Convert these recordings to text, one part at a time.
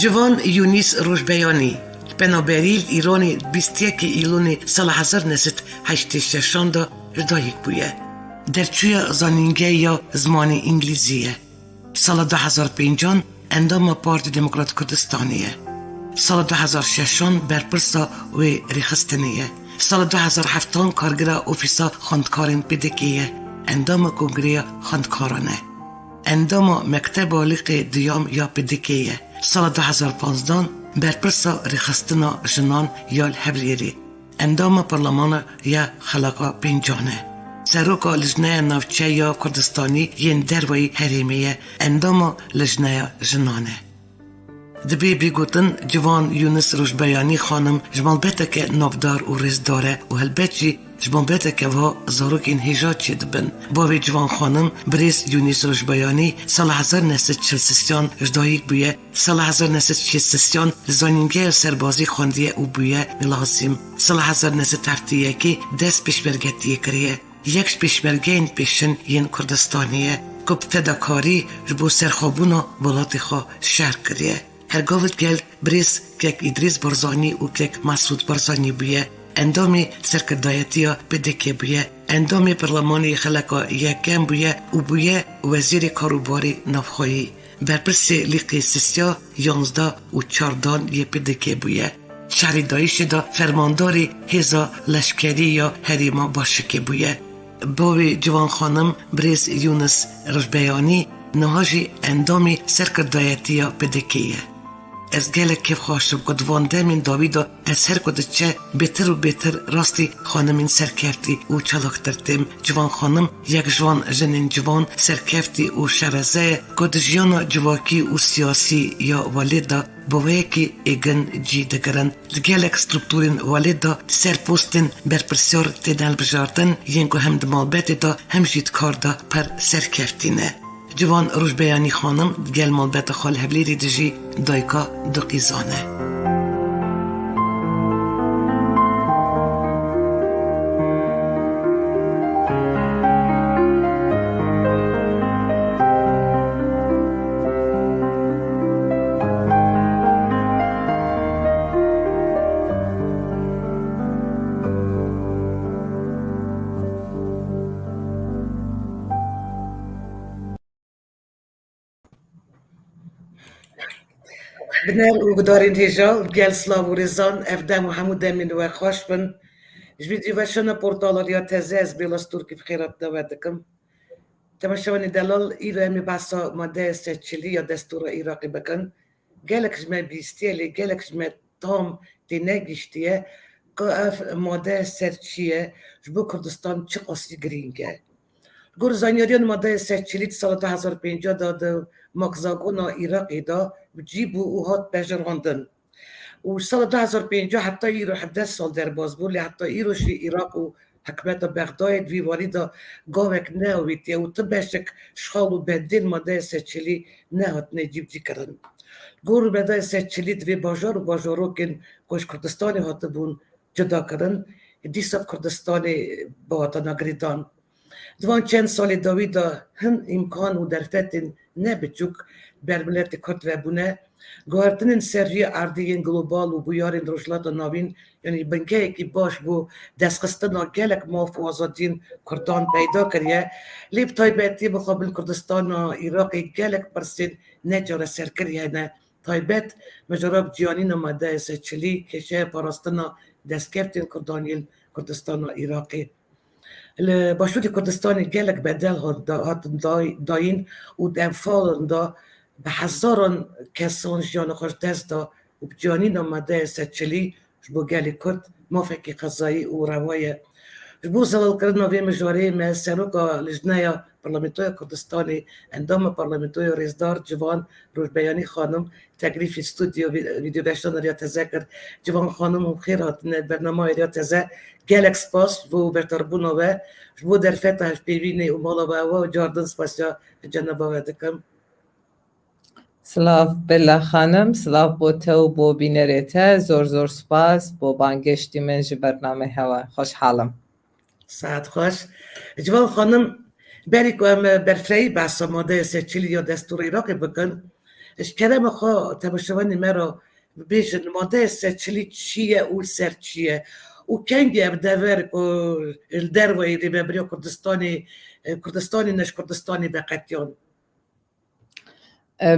جوان یونیس روشبیانی بنابراین ایرانی 21 ایلون سال 1986 دا ردایک بویه. در چوی زانینگه یا زمان انگلیزیه. سال 2005 اندام پارتی دموکرات کردستانیه. سال 2006 برپرسا و ریخستنیه. سال 2007 کارگرا اوفیسا خاندکارین پدکیه. اندام کنگره خاندکارانه. اندام مکتب عالیق دیام یا پدکیه. سال 2015 برپرسا ریخستنا جنان یا الحبریری. اندام پارلمان یا خلاقا پنجانه. سروکا لجنه نافچه یا کردستانی ین دروی حریمیه. اندام لجنه جنانه. دبی بیگوتن جوان یونس روشبیانی خانم جمال بیتا که نافدار و رز داره و هلبت جمال بیتا که ها زاروکین هیجاد چی دبن. باوی جوان خانم بریز یونس روشبیانی سال 1943 جدایک بویه. سال 1943 لزانینگه سربازی خواندیه و بویه ملازم. سال 1971 دست پیشبرگتیه کریه. یکش پیشبرگین پیشن ین کردستانیه. کب فداکاری جبو سرخوابونا بلاتی خواه شهر کریه. هرگاوت گل بریز که ادریس برزانی و که مسعود برزانی بویه. اندامی سرکردایتیا بدکه بویه. اندامی پرلمانی خلقا یکم بویه و بویه وزیر کاروباری نفخویی. برپرسی لیقی سسیا 11 و 14 یه بدکه بویه. شهری دایش دا فرمانداری هزا لشکری یا حریما باشکه بویه. باوی جوان خانم بریز یونس روشبیانی نهاجی اندامی سرکردایتیا بدکیه. از گله کیف خواشم که دوانده من داویدا از هر کده چه بهتر و بهتر راستی خانمین سرکفتی و چلاکترتیم. جوان خانم یک جوان جنین جوان سرکفتی و شرزه کده جیانا جواکی و سیاسی یا والده باوی که ایگن جی دگرن. گلک سترکتورین والده سرپوستین برپرسیار تیدن بجاردن ینگو هم دمال بیتی دا هم جید کار دا پر سرکفتینه. جوان روشبیانی خانم گل مالبت خال هبلیری دجی دایکا دقیزانه. بنر و بدارین هجا گل سلاو و رزان افدام و همو دمین و خوش بن جویدی وشنا پورتالاریا تزاز بیلاس ترکی بخیرات دوادکم تماشوانی دلال ایرانی باسا ماده سچلی یا دستور عراقی بکن گلک جمع بیستیلی گلک جمع تام تینگیشتیه که اف ماده سرچیه جبو کردستان چه قصی گرینگه گور زانیاریان ماده سچلی سال 2005 داد مقزاگونا عراقی دا بجیبو و هات بجرواندن و سال 2005 حتی ایرو 17 سال در باز بولی حتی ایروش عراق و حکمت بغداد وی واریدا گاوک نهویتی و تبشک شخال و بدین ماده سچلی نهات نجیب جی کرن گور ماده سچلی دوی باجار و باجارو کن کش کردستانی هات بون جدا کرن دیساب کردستانی با هاتا نگریدان دوان چند سال داویدا هم امکان و درفتین نبچوک بر ملت کرد و بونه گوهرتنین سری اردین گلوبال و بیارین روشلات ناوین یعنی بنگه کی باش بو دستخستنا گلک ماف و آزادین کردان پیدا کریه لیب تایبتی مقابل کردستان و عراق گلک پرسین نجار سر کریه نه تایبت مجراب جیانین ماده سچلی کشه پاراستنا دستکفتین کردانیل کردستان و عراقی باشوتی کردستان گلک بدل هات داین و دنفالن دا به هزاران کسان جان خوش دست دا و بجانین آمده سچلی جبو گلی کرد موفقی قضایی و روای جبو زلال کردن وی مجوری من سروکا لجنه پارلمنتوی کردستانی اندام پارلمنتوی رزدار جوان روشبیانی خانم تکلیف استودیو ویدیو بشتان ریا تذکر جوان خانم و خیرات برنامه ریا تذکر گلک سپاس و برتربون و جبو در فتح پیوینی و مالا و جاردن سپاسیا جنبا و دکم سلاف بلا خانم سلاف بو تو بو بینریته زور زور سپاس بو بانگشتی من جی برنامه هوا خوش حالم ساعت خوش جوان خانم بری که هم برفری بحثا ماده سچلی یا دستور عراقی بکن اشکرم خو تبشوانی مرا بیشن ماده سچلی چیه او سر چیه و کنگی اب دور کو الدروی ری ببريو کردستانی نش کردستانی بقتیان.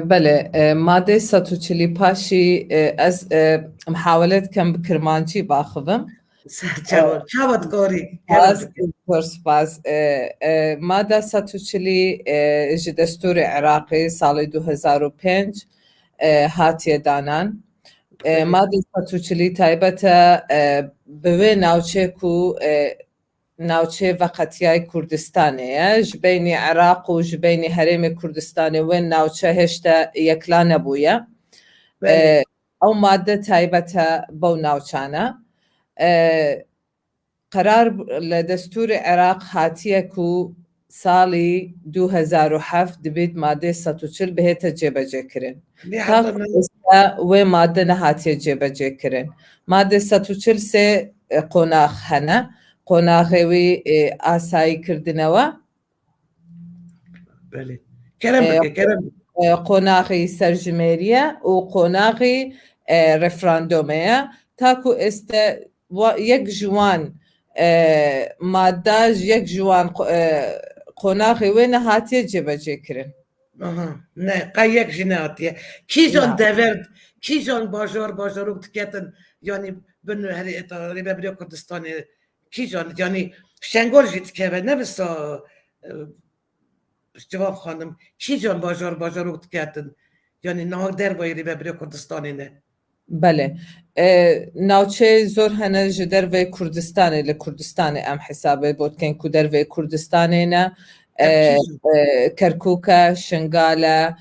بله ماده 145 از محاولت کم بکرمانچی باخوم سر چاوت کاری کرم سپاس بکن. دکتر سپاس ماده 140 ji دستور عراقی سال 2005 هاتیه دانان ماده 140 تایبەتە بەوێ ناوچێک و ناوچێ ڤەقەتیای کوردستانەیە ji بینی عێراق و ji بینی هەرێمی کوردستانی وێ ناوچە هێشتا یەکلا نەبوویە ئەو مادە تایبەتە بەو ناوچانە قەرار لە دەستوری عێراق هاتیەک و ساڵی 2007 دەبێت مادەی 140 بهێتە جێبەجێکردن وێ مادە نەهاتیە جێبەجێکردن مادە 140 سێ قۆناغ هەنە قۆناغێوی ئاساییکردنەوە قۆناغی سەرژمێریە و قۆناغی ڕێفراندۆمەیە تاکو ئێستا یەک ژوان ماداژ یەک ژوان قۆناغی وێ نەهاتیە جێبەجێکردن نه قایەک ژی نهاتیە کیژان دەڤرد کیژان باژار و تکێتن یانی بن ڕێبەبرێ کوردستانی کیژان یانی شەنگۆر ژی تکەوە نەبسا cevap xanım kîjan bajar û diketin yanî niha dervayê rêveberê Kurdistanê ne بله ناوچەی زۆر هەنە ji dervê Kurdistanê li Kurdistanê em hesabê botken ku dervê Kurdistanê ne Kerkûk e Şingale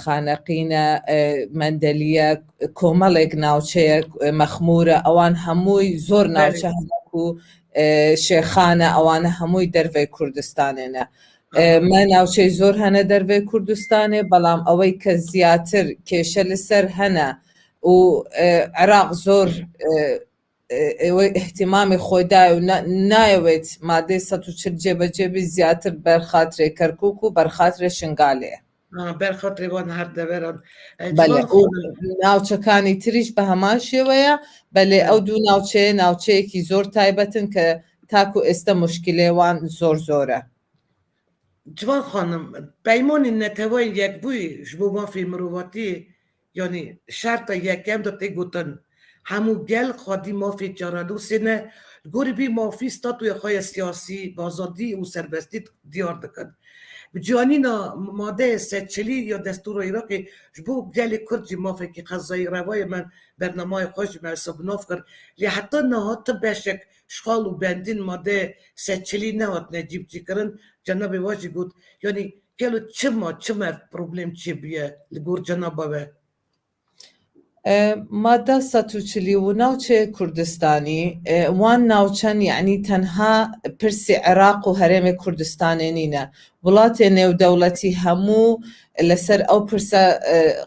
Xaneqîne Mendeliye komelek navçeye Mexmûr e ewan hemûyî zor navçe hene ku Şêxane ewan hemûyî dervê Kurdistanê ne me navçeyê zor hene dervê Kurdistanê belam ewey ke zîyatir kêşe li ser hene û Iraq zor ihtimamê xwe daye û nayewêt madê 140 cêbecê bî zîyatir berxatirê Kerkûk û berxatirê Şingalê ye berxatirê wan her deveran navçekanî tirîş bi heman şêweya belê ew du navçeyê navçeyekî zor taybet in ke taku êsta muşkilê wan zor e Civan xanım peymanên netewayên yekbûyî ji bo mafê mirovatiyê yanî şerta yekem de tê gotin hemû gel xwedî mafê Caradûsê ne li gorî vî mafî statuya xwe ya siyasî azadî û serbestî diyar dikin bi ciwanîna madeyê sedçilî ya destûra Iraqê ji bo gelê Kurd jî mafekî qezayî revayê me bernamayê xwe ji me hesabnav kir lê heta niha ti beşek şixal û bendîn madeyê sedçilî nehatine cîbcîkirin cenabê we jî got yanî gelo çima problem çêbûye li gor cenaba we ماده 140 و ناوچه کوردستانی وان ناوچن یعنی تنها پرسی عراق و هەرێمی کوردستانی نینە وڵاتێ نێودەوڵەتی هەموو لەسەر ئەو پرسە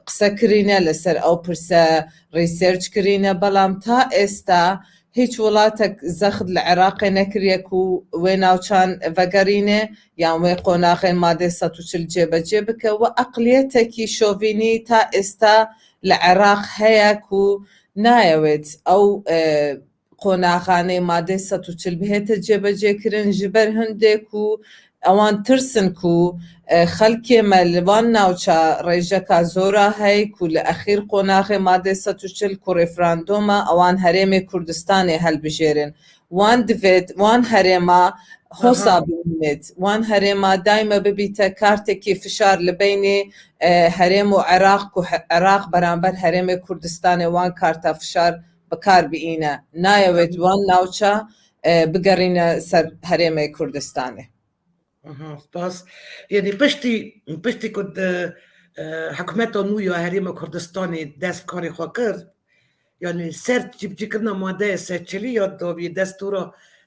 قسە کرینە لەسەر ئەو پرسە ریسێرچ کرینە بەڵام تا ئێستا هیچ وڵاتێک زەخت لە عێراقê nekiriye ku wê navçan vegerîne yan wê qonaqên madê 140 cêbecê bike we eqliyetekî şovînî ta êsta li Iraq heye ku nayewêt ew qonaxanê madê 140 bihête cêbecêkirin ji ber hindê ku ewan tirsin ku xelkê me li van navça rêjeka zora hey ku li exîr qonaxê madê 140 ku referandûma ewan herêmê Kurdistanê helbijêrin wan divêt wan herêma hosa bimînet wan herêma daîme bibîte kartekî fişar li beynê herêm û Iraq ku Iraq beramber herêmê Kurdistanê wan karta fişar bikar bîne nayewêt wan navça bigerîne ser herêmê Kurdistanê spas yanî piştî ku hikûmeta nû ya herêma Kurdistanê dest karê xwe kir yanî ser cîbcîkirina madeyê sedçilî ya davî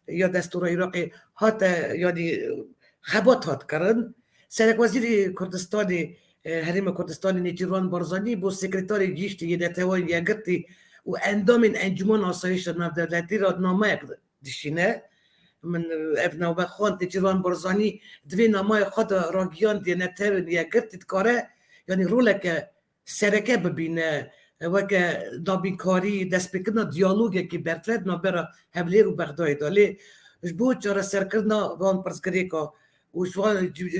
ya destûra Iraqê hate yanî xebat hat kirin Serekwezîrê Kurdistanê herêma Kurdistanê Nêçîrvan Barzanî bo sekreterê gîştî yê netewayên yekgirtî û endamên Encûmen Asayişa Navdewletî re nameyek dişîne min ev navbexwan Nêçîrvan Barzanî divê namaya xwe de ragiyan dê netewên yekgirtî dikare yanî roleke سرکه ببینه وکه دابینکاری دست بکرنا دیالوگه که برفرد نابرا هبلیر و بغدای دالی جبو چرا سرکرنا وان پرسکری که و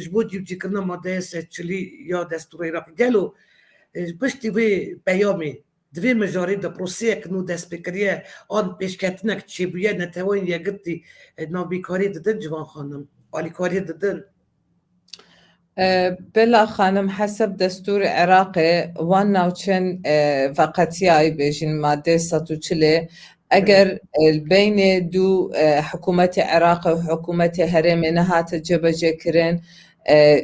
جبو جیب کرنا ماده سچلی یا دستور عراق گلو پشتی وی پیامی دوی مجاری دا پروسیه کنو دست بکریه آن پیشکتنک چی بویه نتوان یگرتی نابیکاری ددن جوان خانم آلیکاری ددن بلا خانم حسب دستور عراقي وان ناوچن فقطياي بيجين مادة 140 اگر بين دو حكومة عراق وحكومة هرم نهات جبجة كرن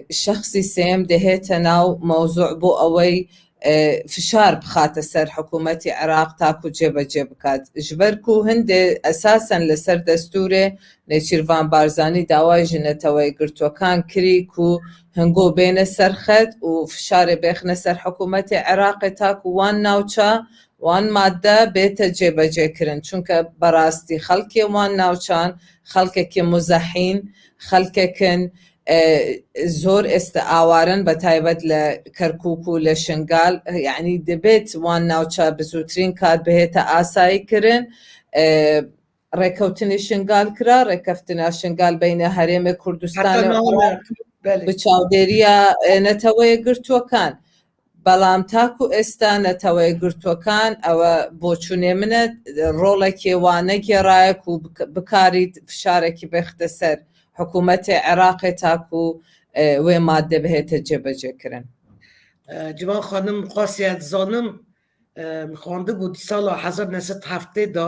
شخصي سيم دهيت ناو موضوع بو اوي فشار بخات سر حكومة عراق تاكو جبجة بكات جبركو هند اساسا لسر دستور نيشيروان بارزاني داواي جنتوي قرتو كان كريكو هنگو بين سرخت وفشار بيخنا سر حكومة عراق تاكو وان ناوچا وان مادة بيت جبجة كرن چونك براستي خلقي وان ناوچان خلقك مزحين خلقك زور استعوارن بتايبت لكركوكو لشنغال يعني دبيت وان ناوچا بزوترين كاد بهتا آساي كرن ركوتني شنغال كرا ركفتنا شنغال بين هرم كردستان بچاودێریە نەتەوەیە گرتووەکان بەڵام تاکو ئێستا نەتەوەیە گرتووەکان ئەوە بۆچوونێ منە ڕۆڵێکی وانە گێڕایەک و بکاریت فشارێکی بێختە سەر حکوومەتی عێراقی تاکو وێ مادە بهێتە جێبەجێکردن جوان خانم خاصیت زانم خوانده بود سال 1970 دا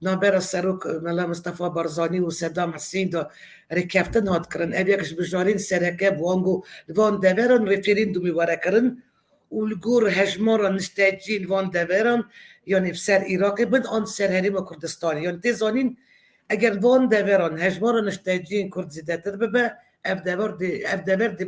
نابر سروک ملا مصطفى بارزانی و صدام حسین دا رکفتن هات کرن اویکش بجارین سرکه بوانگو لوان دوران رفرندومی واره کرن و لگور هجمارا نشتاجی لوان دوران یعنی سر عراقی بند آن سر حریم کردستانی یعنی تیزانین اگر لوان دوران هجمارا نشتاجی کرد زیده تر ببه اف دور دی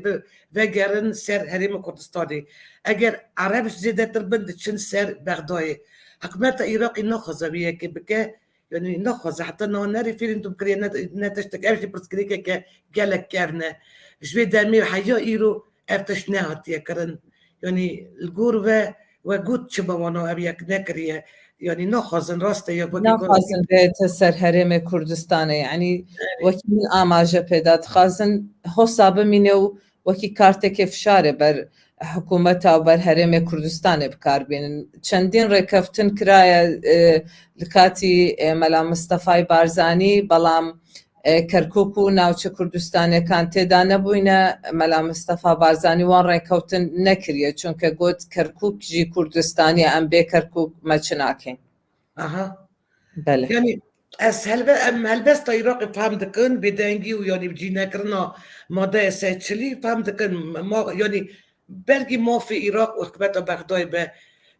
وگرن سر حریم کردستانی اگر عربش زیده تر بند چن سر بغدای حکومت عراقی نخوزه بیه که بکه يعني نخوزه حتى انه ناري فيلم كري نتشتك افشي برسكريكا كالك كارنا جوي دامي وحاجة ايرو افتشناها تيكرن يعني القور وقود شبا وانا ابيك نكريه يعني نخوزن راسته نخوزن بيت سر هرم كردستان يعني وكي من آماجة بيدات خازن حساب منو وكي كارتك فشاره بر حکومەتا و بەرهەرێمی کوردستانی بکاربێنن چەندین ڕێکەفتن کرایە لکاتی مەلا مستەفای بارزانی بەڵام کەرکووک و ناوچە کوردستانیەکان تێدا نەبووینە مەلا مستەفا بارزانی وان ڕێکەوتن نەکریە چونکە گوت کەرکووکژی کوردستانی ئەم بێ کەرکووک مەچ ناکەین يعني هەلبەست عێراقی فهم دەکەن بێدەنگی و یانی بجی نەکردنا مادەیە سەرچلی فهم دەکەن یانی بلغي ما في العراق وحكومة بغداد به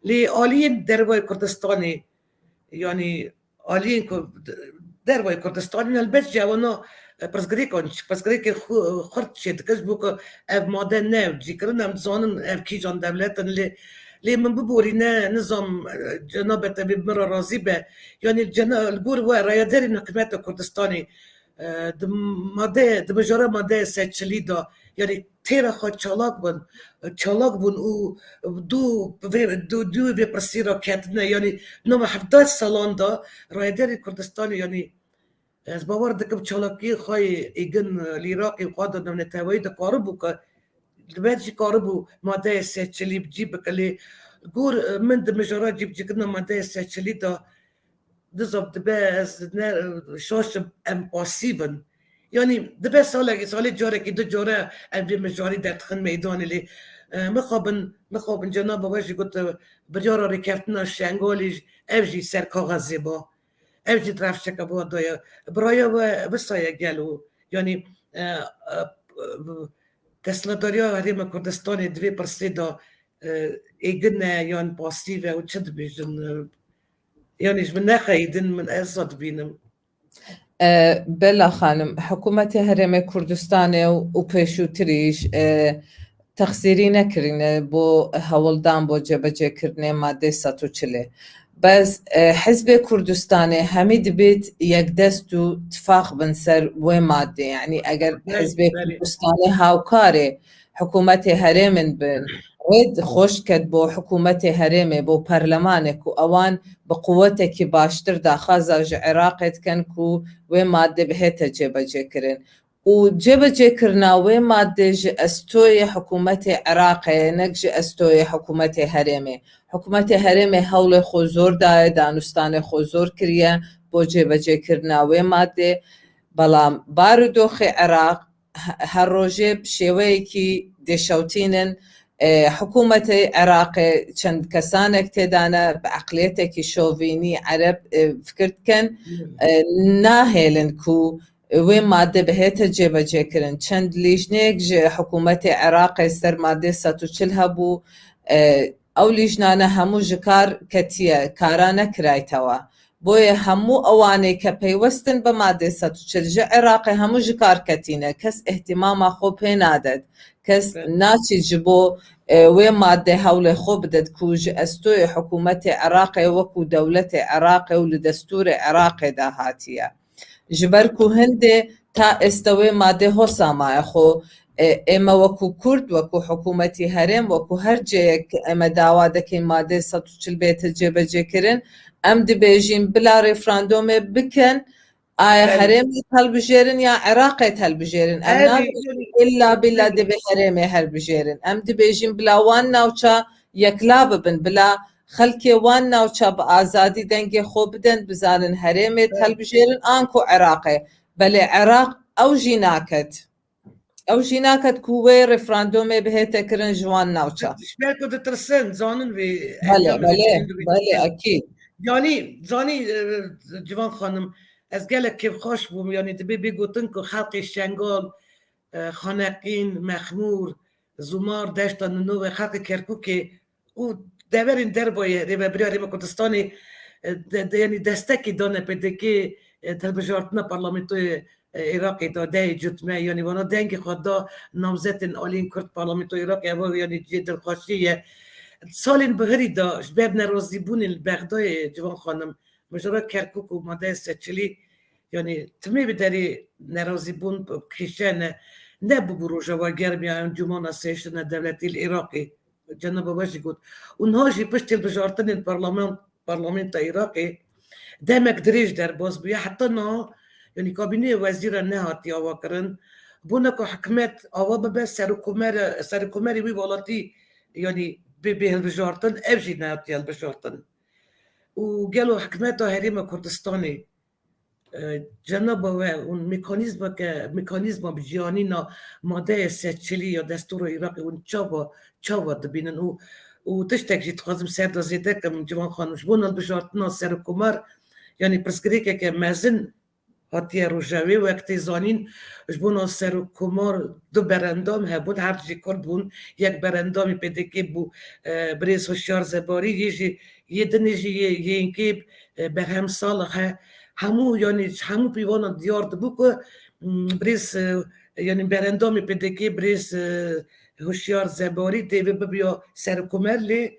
لآلين دروي كردستاني يعني آلين دروي كردستاني البيت جوانا برسكريك خرط شد كذبوك اف ماده نو جيكرنا مزانن اف كي جان دولتن لي من ببورينا نظام جناب تبي مرة راضي به يعني الجور وريادري حكومة كردستاني مجرد ماده سچلی دا یعنی تیرا خود چالاک بون او دو وی پرسی را کتنه یعنی نام 70 سالان دا رایدر کردستانی یعنی از باور دکم چالاکی خواهی ایگن لیراقی خواهد دادم نتوایی دا کاربو که دبیدشی کاربو ماده سچلی بجی بکلی گور من دا مجرد جیب جگنا ماده سچلی دا دزب دبه شاش ام پاسیبن يعني دبه ساله جاره که دو جاره ام بی مجاری در تخن میدان لی مخابن جناب وجه گفت بجارا رکفتنا شنگالیج اوجی سر کاغذی با اوجی درفشک با دایا برایا و بسایه گلو يعني تسلطاریا هریم کردستان دوی پرسی دا ایگنه یان پاسیوه و چد بیجن يعني من نخيدن من أصد بينم بلا خانم حكومة هرم كردستان وبيشو تريش تخسيري نكرين بو هولدان بو جبجة كرني مادة 140 بس حزب كردستاني هميد بيت يقدستو اتفاق بنسر ومادة يعني اگر حزب كردستاني هاوكاري حكومة هرم بن رێد خۆش کرد بۆ حکوومەتی هەرێمێ بۆ پەرلەمانێک و ئەوان بە قووەتێکی باشتر داخوازە ژە عێراقێت کەن و وێ مادە بهێتە جێبەجێکردن و جێبەجێکردنا وێ مادێ ژە ئەستۆیە حکوومەتی عێراقێ نەک ژە ئەستۆیە حکوومەتی هەرێمێ حکوومەتی هەرێمێ هەوڵێ خۆ زۆردایە دانوستانێ خۆ زۆر کردە بۆ جێبەجێکردنا وێ مادێ بەڵام بارودۆخی عێراق هەر ڕۆژێ شێوەیەکی دێشەوتینن حکوومەتی عێراقی چەند کەسانێک تێدانە بە عەقلیەتێکی شۆڤینی عەرەب فکردکەن ناهێلن و وێ مادە بهێتە جێبەجێکردن چەند لیژنەیەک ژێ حکوومەتی عێراقی سەر مادێ 140 هەبوو ئەو لیژنانە هەموو ژ کار کەتیە کارا نەکرایتەوە بۆیە هەموو ئەوانەی کە پەیوەستن بە مادێ 140 ژە عێراقی هەموو ژ کار کەتینە کەس احتیماما خۆ پێ نادەت کەس ناچی ji بۆ wê madde hewlê xwe bided ku ji estûyê hikûmetê Iraqê wekû dewletê Iraqê û li destûrê Iraqê de hatiye. Ji ber ku hindê ta êsta wê madde hosa maye xwe ئێمە وەکو کورد وەکو حکوومەتی هەرێم وەکو هەر جەیەک ئەمە داوا دەکەین مادێ 140 بێتە جێبەجێکردن ئەم دەبێژین بلا ڕێفراندۆمێ بکەن ئایا هەرێمی هەڵبژێرن یا عێراقێت هەڵبژێرن ئەم ئیلا بلا دەبێ هەرێمێ هەڵبژێرن ئەم دەبێژین بلاوان ناوچە یەکلا ببن بلا خەڵکێ وان ناوچە بە ئازادی دەنگێ خۆ بدەن بزانن هەرێمێت هەڵبژێرن ئانکۆ عێراقێ بەلێ عێراق ئەو ژی ناکەت ئەو ژی ناکەت کو وێ ڕێفراندۆمێ بهێتەکردن ژوان ناوچە دەترسن زانن وێ ئەکید یانی زانی جوان خانم ez gelek kêf xweş bûm yanî dibê bêgotin ku xelkê Şengal, Xaneqîn, Mexmûr, Zûmar, deşta Ninû ve xelkê Kerkûkê û deverên derbayê Rêveberiya Herêma Kurdistanê yanî destekî dane PDK hilbijartina Parlamentoyê Iraqê da deyê cutme yanî wana dengê xwe da namzetên aliyên Kurd Parlamentoya Iraqê ev yanî cê dilxweşî ye. Salên bihirî da ji ber nerazîbûnên li Bexdayê civan xanim Mijara Kerkûk û madeyê 140 yanî timê bi derê nerazîbûn kişene nebûbû rojava germiya encûmana sêşina devletî li Iraqê cenab we jî got û niha jî piştî hilbijartinên parlamenta Iraqê demek dirêj derbas bûye heta niha yanî kabîneyê wezîra nehatiye avakirin bûne ku hikûmet ava bibe serokkomerê wî welatî yanî bê hilbijartin ev jî nehatiye hilbijartin û gelo hikûmeta Herêma Kurdistanê cenaba we û mekanîzma bijiyanîna madeyê 140 ya destûra Iraqê hûn çawa dibînin û tiştek jî dixwazim ser da zêde kim civan xanim ji bo hilbijartina serokkomer yanî pirsgirêkeke mezin hatiye rojevê wek tê zanîn ji bo serokkomar du berendam hebûn her jî Kurd bûn yek berendamî PDK bû Birêz Hişyar Zebarî yê jî yê dinê jî yên kêb Berhem Salih he hemû yanî hemû pîvana diyar dibû ku Birêz yanî berendamê PDK Birêz Hişyar Zebarî dêvê bibiya serokkomer lê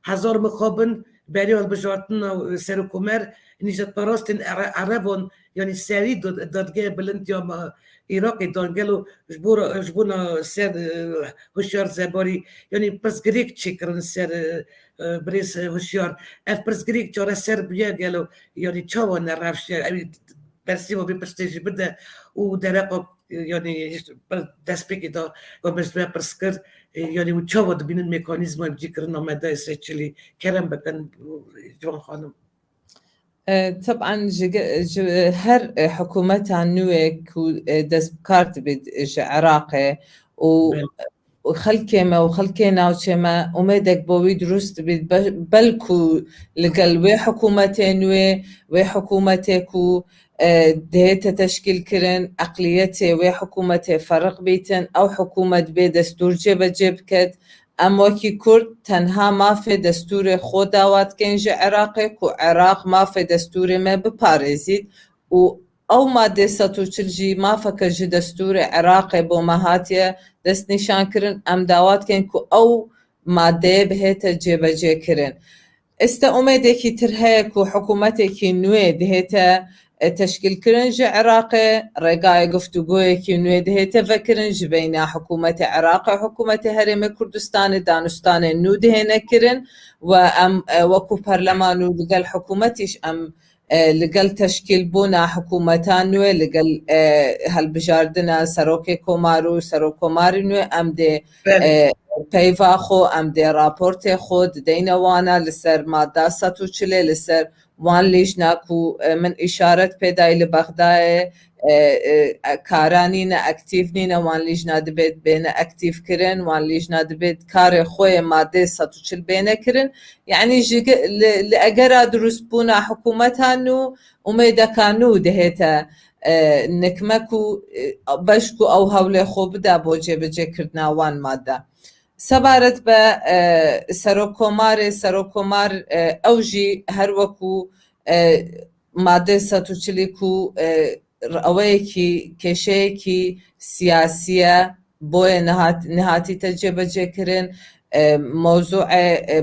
hezar mixabin beriya hilbijartina serokkomer nîjetparastên Ereban yanî serî dadgeha bilind ya Iraqê dan gelo ji bona ser Hişyar Zebarî yanî pirsgirêk çêkirin ser Birêz Hişyar ev pirsgirêk çareser bûye gelo yanî çawa nerevşe evî bersîva vê piştê jî bide û dereqa yanî destpêkê da mij ve pirskir yanî û çawa dibînin mekanîzma bicîkirina medeyê 140 kerem bikin civan xanim طبعا هەر حکوومەتان نوێک و دەست بکار دەبێت ji عێراقê û خەلکێمە و خەلکێ ناوچێمە ئومێدێک بۆ وی دروست بێت بەلکو لەگەڵ وێ حکوومەتێ نوێ وێ حکوومەتێک و دەهێتە تەشکیلکردن عەقلیەتێ وێ حکوومەتێ فەرق بیتن ئەو حکوومەت بێ دەستور جێبەجێ بکەت ئەم وەکی کورد تەنها مافێ دەستورێ خۆ داواتکەین ji عێراقێک و عێراق مافێ دەستورێ me بپارێزیت û ئەو مادێ 140 jî mafeke ji destûrê Iraqê bo me hatiye destnîşankirin em dawatkein ku ew maddeyê bihête cêbecêkirin. Êsta umêdekî tir heye ku hikûmetekî nûê dihête تشكيل كرنج عراقي رقاي گفتگویەکی نوێ دهێتە کرنج بین حکوومەتی عراق و حکوومەتی هەرێمی کوردستانی دانوستانی نو دهێنەکردن و ئەم وەکو پەرلەمان و لەگەڵ حکوومەتیش ئەم لەگەڵ تشکیل بوونا حکوومەتان نوێ لەگەڵ هەڵبژاردنە سەرۆکی کۆمار و سەرۆک کۆماری نوێ ئەم دێ پەیوا خۆ ئەم دێ راپۆرتێ خۆ دەینەوانە لەسەر مادە 140 لەسەر وان لیژناک و من ئیشارەت پێدای لە بەغدایە کارانینە ئەکتیڤ نینە وان لیژنا دەبێت بێنە ئەکتیڤکردن وان لیژنا دەبێت کارێ خۆیە مادەی 140 بێنەکردن یعنی ئەگەرا دروست بوونا حکوومەتان و ئومێدەکان و دەهێتە نکمەک و بەشک و ئەو هەولێ خۆ بدا بۆ جێبەجێکردنا وان مادە سەبارەت بە سەرۆک کۆمار ئەوژی هەروەکو مادەی 140 و ئەوەیەکی کێشەیەکی سیاسیە بۆیە نهاتیتە جێبەجێکردن مۆزوع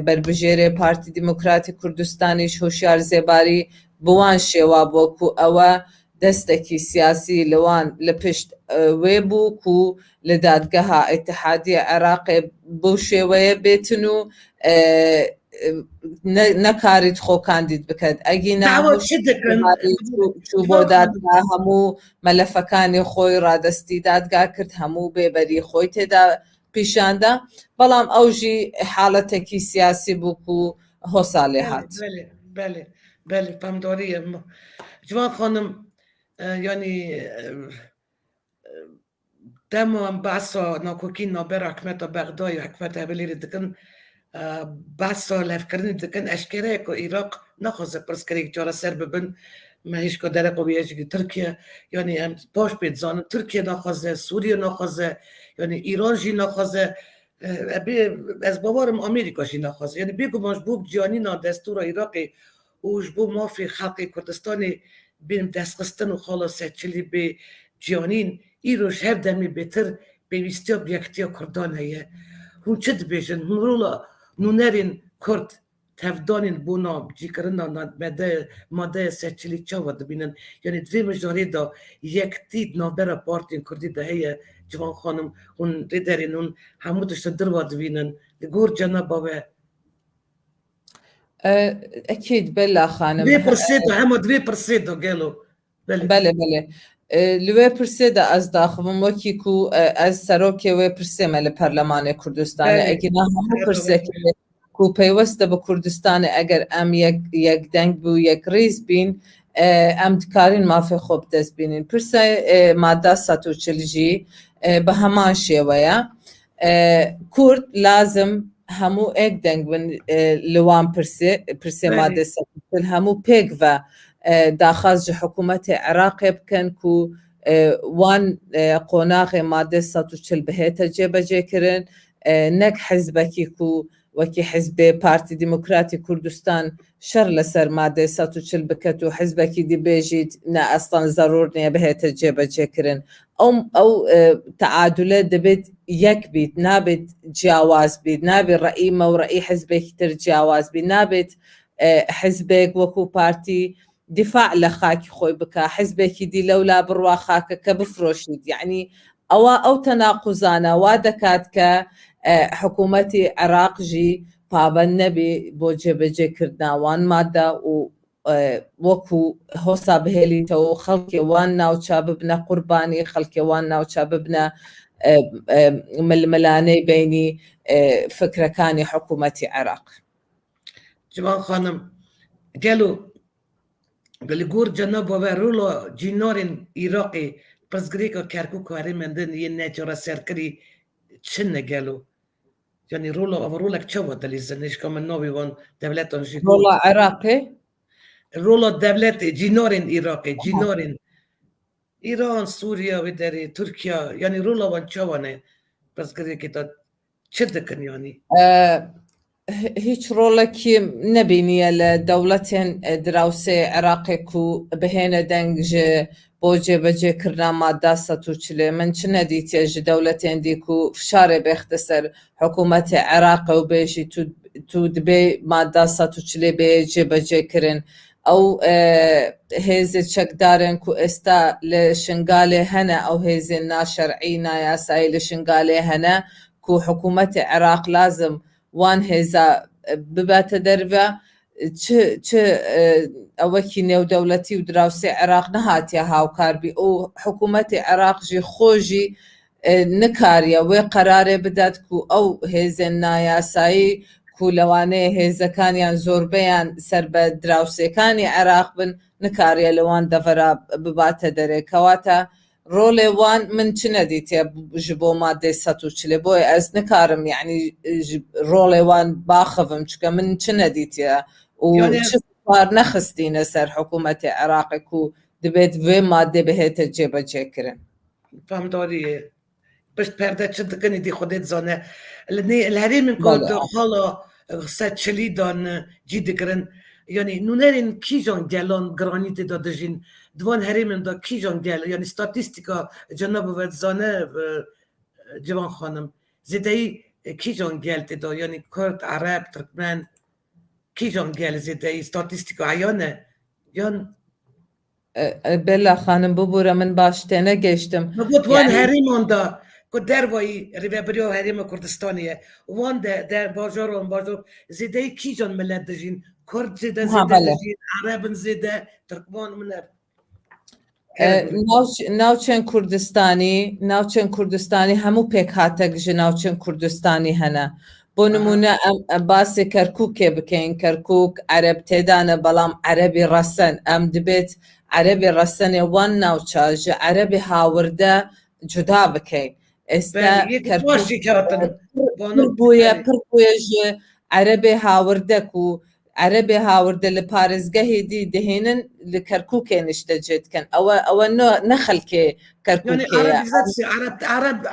بربژێرێ پارتی دیموکراتی کوردستانیش هۆشیار زێباری بوان شێوا بۆکو ئەوە دەستێکی سیاسی لەوان لە پشت وێ بوو و لە دادگەها ئیتحادیە عێراقێ بەو شێوەیە بێتن و نەکاریت خۆکاندیت بکەت ئەگی چوو بۆ دادگا هەموو مەلەفەکانی خۆی ڕادەستی دادگا کرد هەموو بێبەری خۆی تێدا پیشاندا بەڵام ئەوژی حاڵەتێکی سیاسی بوو و هۆساڵێ هات بله پامداریە جوان خانم yani demo basa nakokin naber hikmeta Bagdad و hikmeta Hevlîrê dikin basa levkirinê dikin eşkere ku Iraq naxwaze pirsgirêk cara ser bibin me hîç ku derek bêje Tirkiye yani em baş pê dizanin Tirkiye naxwaze Sûriye naxwaze yani İran jî naxwaze ez bawarim Amerîka jî naxwaze yani bêguman ji bo ciyanîna destûra Iraqê û ji bo mafê xelkê Kurdistanê بین دستخستن و خالا سچلی به جیانین ایروش هر دمی بهتر پیوستی و بیکتی کردان هیه هون چه دبیشن هون رولا نونرین کرد تفدانین بونا بجی کرنا ماده سچلی چا و دبینن یعنی دوی مجاری دا یک تید نابر پارتین کردی ده هیه جوان خانم هون ریدرین هون همو دشت در و دبینن لگور جنابا و أكيد بلا خانم 2% هم 2% قالوا بله لوی پرسیده از داخل وکیکو از سروکی وی پرسیمه لپرلمان کردستان اگه نه هم پرسه که کو پیوسته به کردستان اگر ام یک دنگ بو یک ریز بین ام دکارین مافی خوب دست بینین پرسه ماده 140 به همان شیوه کرد لازم همو ایک دنگ بن لوان پرسه ماده 140 همو پیگ و داخل حکومت عراق بکن کو وان قناغ ماده 140 بهت جبجه کرن نک حزبکی کو وکی حزب پارتی دموکراتی کردستان شر لسر ماده 140 بکت و حزبکی دی بیجید نه اصلا ضرور نه بهت جبجه کرن او تعادله دبت یک بیت نابت جواز بیت نابت رأی و رأی حزبك تر جواز بیت نابت حزبك وكو بارتي دفاع لخاك خوي بك حزبك دي لولا بروا خاك كبفروشيد يعني او تناقضانا وادكات ك حكومتي عراق جي بابن نبي بوجبجه كردنا وان ماده و وكو هوسا بهلي تو خلقي وان ناو شاببنا قرباني خلقي وان ناو شاببنا ململاني بيني فكرة كاني حكومتي عراق جوان خانم قالوا گور جناب و رولا جینارین عراقی پسگریکا کرکوک و هریمندن یه نجارة سرکری چنه قالوا يعني رولا كشوا دليزنش كمان نوبي وان دولتان جي رولا عراقي رولا دولت جينارين عراقي جينارين ایران سوریه و داری ترکیه یعنی رولا وان چوانه بس کردی که تا چه دکن یعنی هیچ رولکی نبینیه لدولتین دراوسه عراقی کو بهینه دنگ بوجه بجه کرنا ماده 140 من چه ندیتیه جه دولتین دی کو فشاره بختصر حکومت عراق و بیشی تو دبی ماده 140 بیجه بجه کرن ئەو هێزە چەکدارن و ئێستا لە شنگالێ هەنە ئەو هێزێ ناشەرعی نایاسایی لە شنگالێ هەنە و حکوومەتی عێراق لازم وان هێزە بباتە دەربە چ ئەوەکی نێودەوڵەتی و دراوسێ عێراق نەهاتیە هاوکاربی ئەو حکوومەتی عێراقژی خۆژی نکاریە وێ قەرارێ بدات و ئەو هێزێن نایاسایی و لەوانەیە هێزەکانیان زۆربەیان سەر بە دراوسێکانی عێراق بن نکاریە لەوان دەڤەرا بباتە دەرێ کەواتە ڕۆڵێ وان من چ نەدیتێ ji بۆ مادەی 140 بۆیە ئەس نکارم یعنی ڕۆڵێ وان باخەڤم چکە من چ نەدیتە و چ کار نەخستینە سەر حکوومەتی عێراقێک و دەبێت vê مادێ بهێتە جێبەجێکردن فهمداریە پشت پەردە چ دکەنی دی خودت زانە لە هەرێمن خاڵا 140 دان جی دکردن yani nunerin kîjan gelan giranî tê da dijîn divan herêmin da kîjan gel yani statîstika cenab ve zane civan xanim zêdeyî kîjan gel tê da yani Kurd, Arab, Türkmen kîjan gel zêdeyî statîstika eyane yan Bella xanim bibûre min baş tê negeştim got wan herêman da ku dervayî rêveberiya Herêma Kurdistanê ye wan de bajaran bajor zêdeyî kîjan millet dijîn Kurd zêde dijîn Arabin zêde Türkman min ناوچەند کوردستانی هەموو پێک هاتەک ji ناوچەند کوردستانی هەنە بۆ نمونە ئەم باسی کەرکووکێ بکەین کەرکووک عەرەب تێدانە بەڵام عەرەبی ڕەسەن ئەم دەبێت عەرەبی ڕەسەنێ وان ناوچە ji عەرەبی هاوردە جودا بکەین ئێستا بووە پڕ بووە ji عەرەبێ هاوردەک و عەرەبێ هاوردە لە پارێزگەهی دی دەهێنن لە کەرکووکێ نیشتەجێتکەن ئەوە نەخەلکێ کەرکووکێ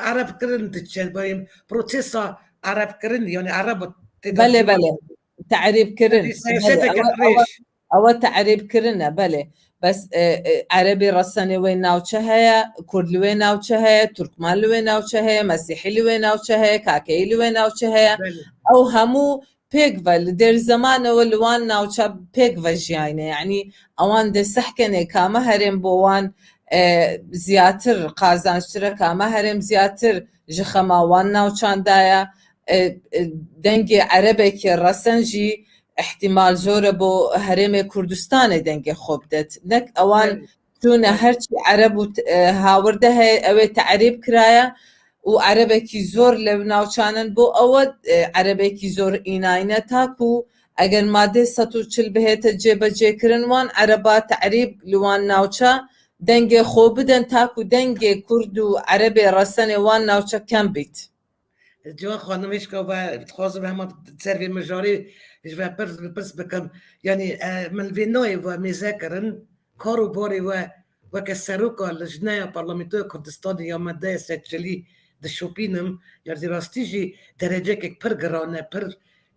عەرەبکردن دچێت بەیم پرۆتێسا عەرەبکردن یعنی عەرەب بەلێ بەلێ تعریبکردن ئەوە تعریبکردنە بەلێ بەس عەرەبی ڕەسەنێ وێ ناوچە هەیە کورد لوێ ناوچە هەیە تورکمان لوێ ناوچە هەیە مەسیحی لوێ ناوچە هەیە کاکەی لوێ ناوچە هەیە ئەو هەموو پێکڤە لە دێر زەمانەوە لەوان ناوچە پێکڤە ژیانە یعنی ئەوان دە سەحکەنێ کامە هەرێم بۆوان زیاتر قازانشترە کامە هەرێم زیاتر ji خەماوان ناوچاندایە دەنگێ عەرەبێکی ڕەسەنجی احتیمال زۆرە بۆ هەرێمێ کوردستانê dengê xwe bidet nek ewan çûne herçî Ereb û hawirde heye ew ê terîb kiraye û erebekî zor lev navçanin bo ewe erebekî zor înayîne ta ku eger madê 140 bihête cêbecêkirin wan ereba terîb li wan navça dengê xwe bidin ta ku dengê Kurd û erebê resenê wan navça kem bît. Ciwan xanim hêşka ve dixwazim hema servê mijarê ji ve pirs bikim yanî min vê nayê ve mêzekirin kar û barê we weke seroka li jineya Parlamentoya Kurdistanê ya medeya seçilî dişopînim ya zê rastî jî derecekek pir giran e pir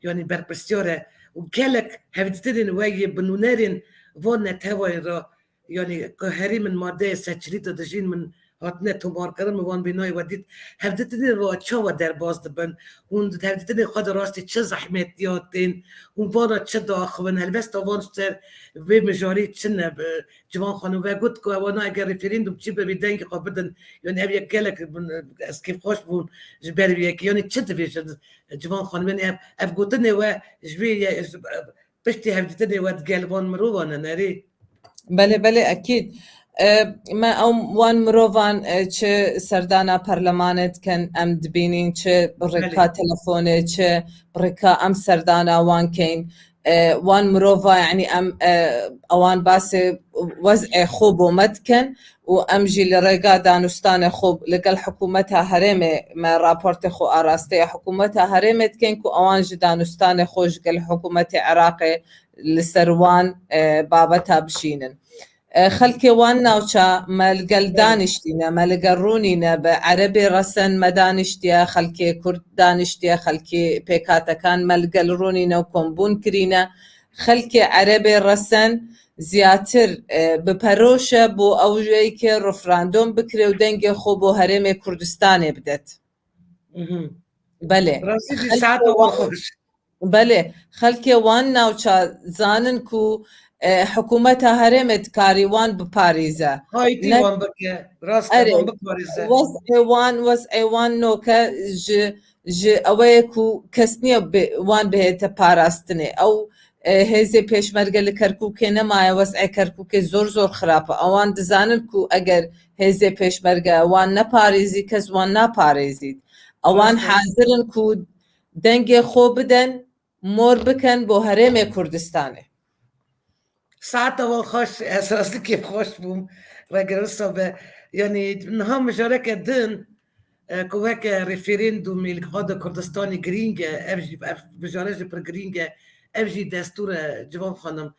yanî berpirsiyar e û gelek hevdîtinên we yê bi nûnerên van netewayên ra yanî ku herî min madeya seçilî de dijîn min hatine tomarkirin mi wan bînayê we dît hevdîtinên we çawa derbas dibin hûn hevdîtinê xwe de rastî çi zehmetiya tên hûn vana çi daxivin helbesta van ser vê mijarî çi ne ciwan xanim we got ku wana eger referîndum çi bibî dengê xwe bidin yanî ev yek gelek eskê xweş bûn ji ber vê yekê yanî çi divê ciwan xanim yanî ev gotinê we ji vê piştî hevdîtinê we digel van mirovan e nerê بله بله اکید ما وان مروان چه سردانا پرلمانت کن ام دبینین چه برکا تلفونه چه برکا ام سردانا وان کین وان مروفا يعني ام اوان باس وضع خوب ومد كن وام جي لرقا دانستان خوب لقل حكومتها هرمه ما رابورت خو اراسته حكومتها هرمت كن كو اوان جي دانستان خوش قل حكومه عراقي لسروان بابتها بشينن خلكي وان ناوچا مالقل دانشتينا مالقل رونينا بعربي رسن مدانشتيا خلكي كرد دانشتيا خلكي بيكاتا كان مالقل رونينا وكمبون كرينا خلكي عربي رسن زياتر بپروشة بو اوجيكي رفراندوم بكري ودنگي خوبو هرمي كردستاني بدت بله بله خلكي وان ناوچا زانن كو حکوومەتە هەرێمێت کاریوان بپارێزە هایتی وان بکه راست ئەرێ وان بپارێزه وەزئێوان نۆکە ji ئەوەیە و کەس نییە وان بهێتە پاراستنێ ئەو هێزێ پێشمەرگە لە کەرکووکێ نەمایە وەزعی کەرکووکێ زۆر خراپە ئەوان دەزانن و ئەگەر هێزێ پێشمەرگە وان نەپارێزی کەس وان ناپارێزیت ئەوان حازرن و دەنگێ خۆ بدەن مۆر بکەن بۆ هەرێمێ کوردستانێ ساعت وان خوش اساسی که خوش بوم و گرسا به یعنی نها مشارکه دن کوه که رفرندوم الخواد کردستانی گرینگه افجی بجارج پر گرینگه افجی دستور جوان خانم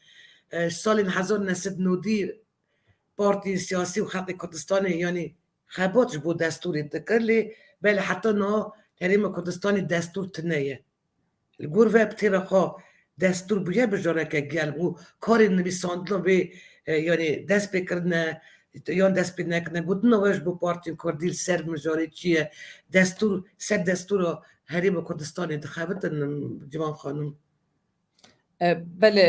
سال 1990 پارتی سیاسی و خلق کردستانی یعنی خباتش بود دستوری تکرلی بله حتی نه حریم کردستانی دستور تنیه الگور و بتیره خواه دستور بویه بجاره که گل بو کاری نویساندن به یعنی دست بکرنه یا دست بی نکنه بود نوش بو پارتی کردیل سر مجاری چیه دستور سر دستور حریم کردستان انتخابتن جوان خانم بله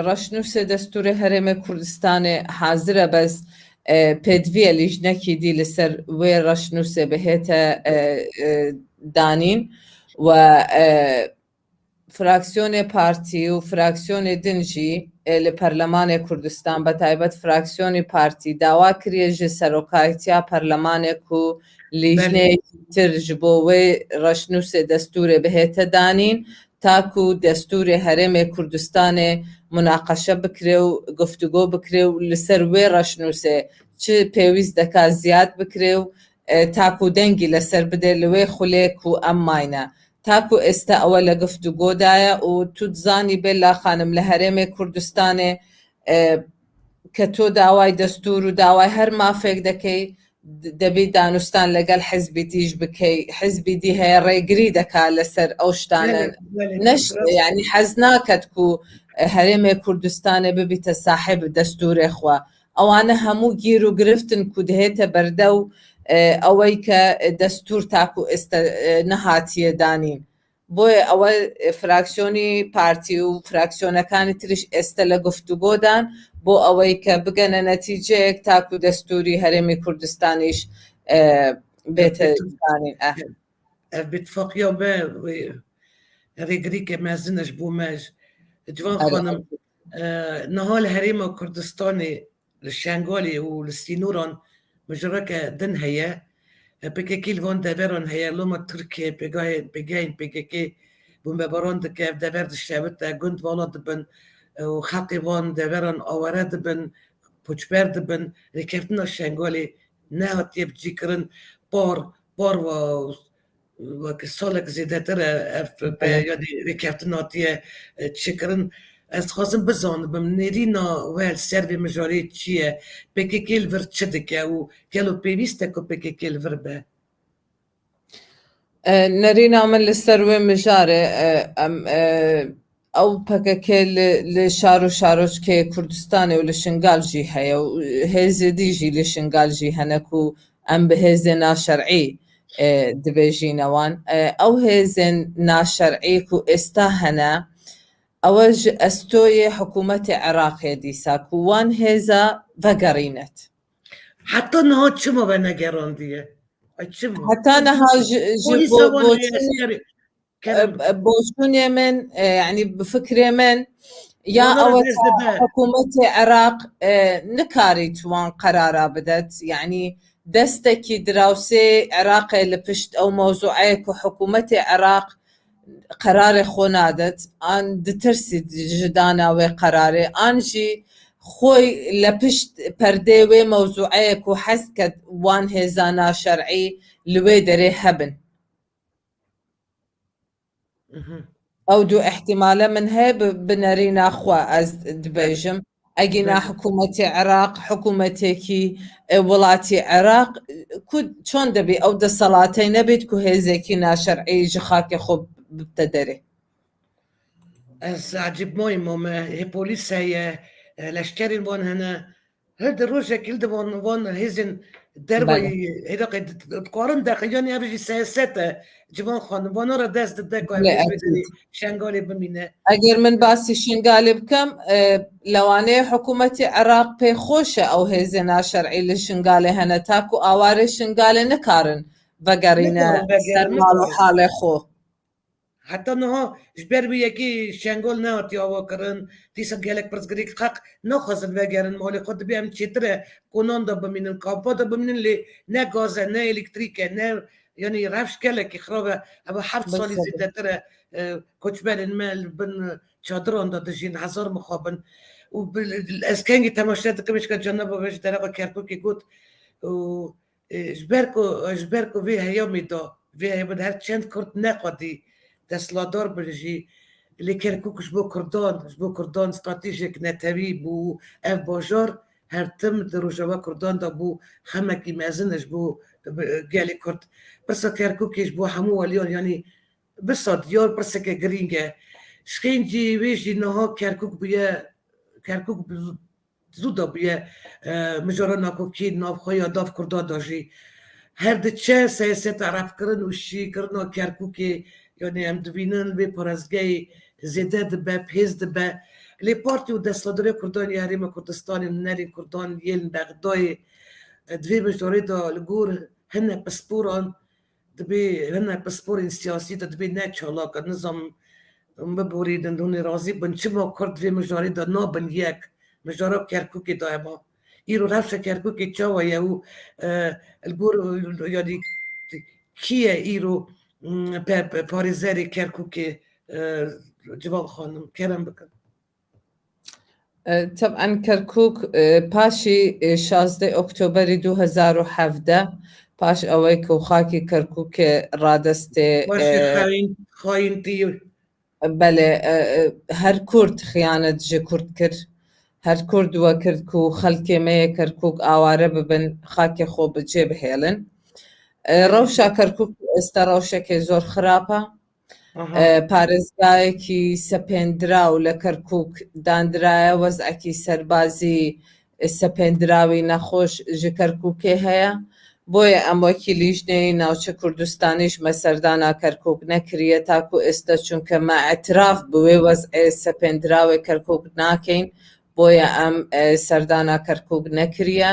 ڕەشنووسێ دەستوری هەرێمە کوردستانێ حازرە بەس پێدویە لیژنەکی دی لەسەر وێ ڕەشنووسێ بهێتە دانین و فراکسیۆنێ پارتی و فراکسیۆنێ دنجی لە پەرلەمانێ کوردستان بە تایبەت فراکسیۆنی پارتی داوا کریە ژە سەرۆکایەتیا پەرلەمانێک و لیژنەیەکی ترژ بۆ وێ ڕەشنووسێ دەستورێ بهێتە دانین تاکو دەستوری هەرێمێ کوردستانێ مناقەشە بکرێ و گفتوگۆ بکرێ و لەسەر وێ ڕەشنووسێ چ پێویست دەکا زیاد بکرێ و تاکو دەنگی لەسەر بدێ لەوێ خولێک و ئەم ماینە تاکو ئێستا ئەوە لە گفتوگۆدایە و تو دزانی بێلا خانم لە هەرێمێ کوردستانێ کە تۆ داوای دەستور و داوای هەر مافێک دەکەی دەبی دانوستان لەگەڵ حزبی دیش بکەی حزبی دی هەیە ڕێگری دەکا لەسەر ئەو شتانە نەش ینی حەز ناکەت و هەرێمێ کوردستانێ ببیتە ساحب دەستورێ خوا ئەوانە هەموو گیر و گرفتن و دەهێتە بەردە و ئەوەی کە دەستور تاکو ئێستا نەهاتیە دانین بۆیە ئەوە فراکسیۆنی پارتی و فراکسیۆنەکانی تریش ئێستا لە گفتوگۆدان بۆ ئەوەی کە بگەنە نەتیجەیەک تاکو دەستوری هەرێمی کوردستانیش بێتە دانین باتفاقیا به ریگری که مزنش بومش جوان خانم نهال حریم کردستانی لشنگالی و لسینوران مجرک دن هیا پکیل وان دوران هیا لما ترکیه پگاین بومباران دکه دور دشتوت گند والا دبن و خلقی وان دوران آوره دبن پوچبر دبن ریکفتن شنگالی نه هاتیب جی کرن بار و سالک زیده تر یادی ریکفتن هاتیه چی کرن از خواستم بزانم نرینا ویل سروی مجاری چیه پکیل ور چه دکه و کلو پیوسته که پکیل ور به نەرینا من لەسەر وێ مژارێ ئەو پەکەکێ لە شار و شارۆچکێ کوردستانێ و لە شنگالژی هەیە و هێزێ دیژی لە شنگالژی هەنەک و ئەم بە هێزێ ناشەرعی دبێژینەوان ئەو هێزێن ناشەرعی و ئێستا هەنە ئەوەش ئەستۆیە حکوومەتی عێراقێ دیساک و وان هێزە بەگەڕینەت حتی نها چما به نگراندیه حتى نها بوشوني من يعني بفكري من يا أو حكومة العراق نكاري توان قرارا بدت يعني دستكي دراوسي عراقي لبشت أو موضوعيك وحكومة العراق قرار خونادت أن دترسي جدانا وقراري أنجي خوي لبشت پردێوێ مەوزوعەیەک و حەز کە وان هێزانە شەرعی لوێ دەرێ هەبن ئەو دوو احتیمالە من هەیە بنەری ناخوا ئەس دبێژم ئەگینا حکوومەتی عێراق حکوومەتێکی وڵاتی عێراق چۆن دەبێ ئەو دەسەڵاتەی نەبێت و هێزێکی ناشەرعی ji خاکێ خۆ بتە دەرێ Ez عجیب مهم پۆلیس هەیە لەشکرین وان هەنە هەر روژێک وان هێزن دربای هداقي تقارن دقیقاً یابجی سیاسته جوان خانوانا را دست داده که بله، حزب اکید. شنگالی بمینه. ئەگەر من باسی شنگالی بکەم لەوانەیە حکوومەتی عێراق پێی خۆشە ئەو هێزە ناشەرعی لە شنگالێ هەنە تاکو ئاوارێ شنگالێ نکارن بەگەڕینە سەر ماڵ و حاڵێ خۆ. حتی نها جبر بی یکی شنگال نه آوا کرن دیسا گلک پرسگریک حق نخواستن وگرن مالی خود بیم چیتره کنان دا بمینن کاپا دا بمینن لی نه گازه نه الکتریکه نه یعنی رفش گلک خرابه اما 7 سالی زیده تره کچبرین مل بن چادران دا دجین 1000 مخابن و از کنگی تماشیت کمیش که جنبه بهش درقا کرکوکی گود و جبرکو وی هیامی دا وی هیامی هر چند کرد نقادی دستلادار برژی لی کرکوک جبو کردان استراتیژیک نتوی بو اف باجار هر تم در روجاوا کردان دا بو خمکی مزنش بو گلی کرد برسا کرکوکیش بو همو ولیان یعنی بسا دیار برسا که گرینگه شخینجی ویجی نها کرکوک زودا بیه مجارا ناکوکی نافخوی داف کردان داجی هر ده چه سیاست عرب کرن و شی کرن و کرکوکی یعنی هم دوینن به پرازگی زیده دبه پیز دبه لی پارتی و دستلادری کردان یاریم کردستان نری کردان یل بغدای دوی مجداری دا لگور هنه پسپوران دبی هنه پسپورین سیاسی دا دبی نه چالاک نظام ببوریدن دونی رازی بن چه ما کرد دوی مجداری دا نابن یک مجدارا کرکوکی دایما ایرو رفش کرکوکی چاوا یهو الگور یعنی کیه ایرو پاریزری کرکوکی جوان خانم کرم بکن طبعا کرکوک پاشی 16 ئۆکتۆبەری 2017 پاش ئەوەی کە و خاکی کرکوک ڕادەستێ خاینتی بەڵێ هەر کورد خیانەت ژە کورد کرد هەر کورد وە کرد و خەڵکێمەیە کرکوک ئاوارە ببن خاکێ خۆ بجێ بهێڵن ڕەوشا کرکوک ئێستا ڕەوشێکی زۆر خراپە پارێزگایەکی سەپێنراو لە کەرکووک دانرایە وەزعەکی سەربازی سەپێنراوی نەخۆش ژە کەرکووکێ هەیە بۆیە ئەم وەکی لیژنەی ناوچە کوردستانیش مەسەردانا کەرکووک نەکریە تاکو ئێستا چونکە مەعتراف بوێ وەزعێ سەپێنراوی کەرکووک ناکەین بۆیە ئەم سەردانا کەرکووک نەکریە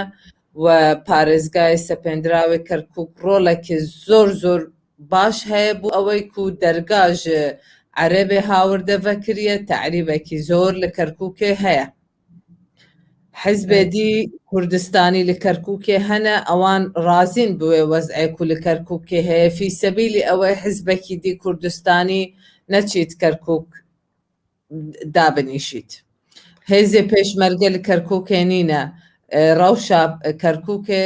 و پارێزگای سەپێنراوی کەرکووک ڕۆڵێکی زۆر زۆر باش هەیە بوو ئەوەی کو دەرگاژ عەرەبێ هاوردە ڤەکریە تەعریبێکی زۆر لە کەرکووکێ هەیە حیزبێدی کوردستانی لە کەرکووکێ هەنە ئەوان ڕازین بوێ وەزعێک و لە کەرکووکێ هەیە فی سەبیلی ئەوەی حیزبێکی دی کوردستانی نەچیت کەرکووک دابنیشیت هێزێ پێشمەرگە لە کەرکووکێ نینە ڕەوشا کەرکووکێ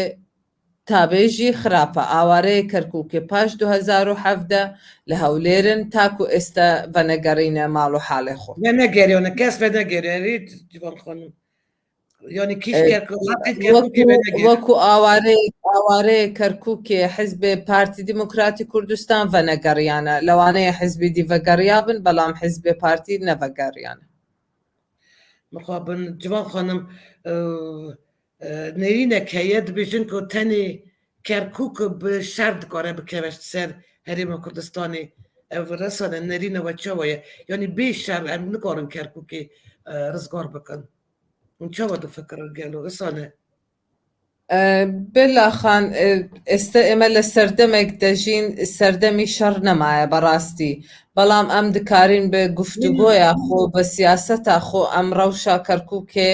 تابێژی خراپە ئاوارەیە کەرکووکێ پاش 2017 لە هەولێرن تاکو ئێستا بەنەگەڕینە ماڵ و حاڵێ خۆ نەگەریۆنە کەس بە نەگەریێت جوان خانم یعنی کیش وەکو ئاوارەیە کەرکووکێ حیزبێ پارتی دیموکراتی کوردستان ڤەنەگەڕیانە لەوانەیە حیزبی دی ڤەگەڕیا بن بەڵام حیزبێ پارتی نەڤەگەڕیانە مخابن جوان خانم نرینه که یه دبیجن که تنی کرکوک به شرد کاره بکوشت سر هریم کردستانی رسانه نرینه و چاویه یعنی بی شر هم نکارن کرکوکی رزگار بکن اون چاوه دو فکر گلو رسانه بلا خان ئێستا ئێمە لە سەردەمێک دەژین سەردەمی شەڕ نەمایە بەڕاستی بەڵام ئەم دکارین بە گفتوگۆیە خۆ بە سیاسەتا خۆ ئەم ڕەوشا کەرکووکێ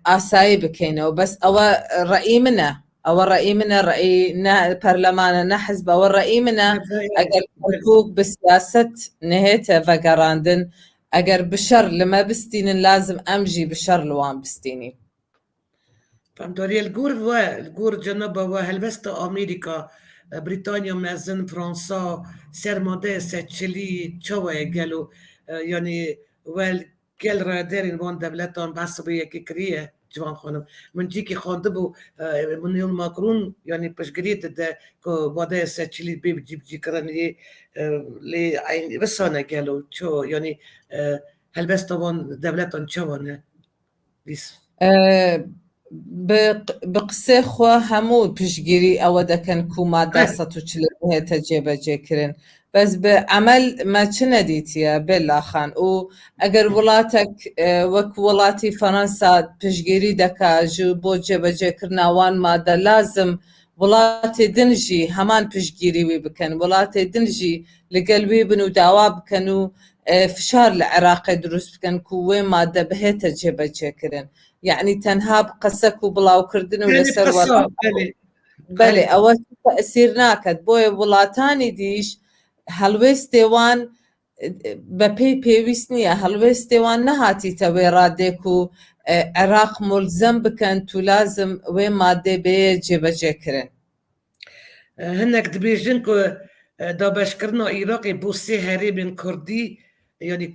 ئاسایی بکەینەوە بەس ئەوە ڕەئی منە ئەوە ڕەئی منە ڕەئی پەرلەمانە نە حیزب ئەوە ڕەئی منە ئەگەر کەرکووک بە سیاست نهێتە ڤەگەڕاندن ئەگەر بشەڕ لەمە بستینن لازم ئەمژی بشەڕ لەوان بستینی فهمتوري الجور جنبه وهلبست أمريكا بريطانيا مازن فرنسا سرماده سچلی چوه گلو يعني والگل را دارین وان دولتان بحث به یکی کریه جوان خانم من جی که خانده بو منیل ماکرون يعني پشگرید ده که واده سچلی بجیب جی کرنی لی عین بسانه گلو چو يعني هلبست وان دولتان چوانه أه بقسێ خۆ هەموو پشگیری ئەوە دەکەن و مادە 140 هێتە جێبەجێکردن بەس بە عمل مەچ نەدیتیە بێلاخان و ئەگەر وڵاتێک وەک وڵاتی فەڕەنسا پشگیری دەکات بۆ جێبەجێکردناوان مادە لازم وڵاتی دنجی هەمان پشگیری وی بکەن وڵاتی دنجی لەگەل وی بن و داوا بکەن و فشار لە عێراقی دروست بکەن و وێ مادە بهێتە جێبەجێکردن یعنی تەنها قەسەک و بڵاوکردن و لەسەر بەێ ئەوە تەئسیر ناکات بۆیە وڵاتانی دیش هەڵوێستێوان بەپێی پێویست نییە هەڵوێستێوان نەهاتیتە وێ ڕادێک و عێراق ملزەم بکەن تو لازم وێ مادێ بێ جێبەجێکردن هەندێک دەبێژن کو دابەشکردنا عێراقی بۆ سێ هەرێمên کوردی yani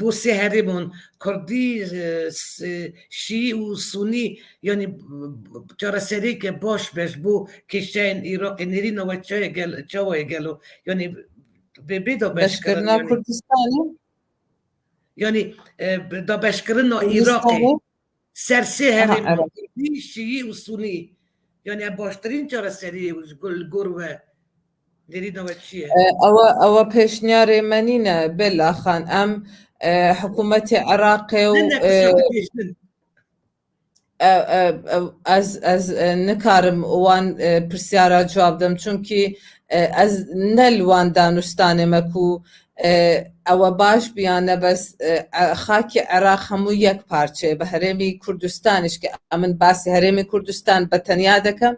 بۆ سێ هەرێمon کوردی شی û Sunî yani çareserêke baş beş bû kêşeyên Iraqê nêrîna we çawa gelo yani bê بەشکردنا کوردستانی yani dabeşkirina Iraqê ser sê herêmon Kurdî şîî û Sunî yani em baştirîn çareseriyê gor we nêrîna we çi ye ئەوە پێشنیارێ مەنینە بێلاخان ئەم حکوومەتی عێراقێ و ئەز نکارم وان پرسیارە جواب دەم چونکی ئەز نەلوان دانوستانێمەک و ئەوە باش بیانە بەس خاکی عێراق هەموو یەک پارچێ بە هەرێمی کوردستانیش کە ئەمن باسی هەرێمی کوردستان بە تەنیا دەکەم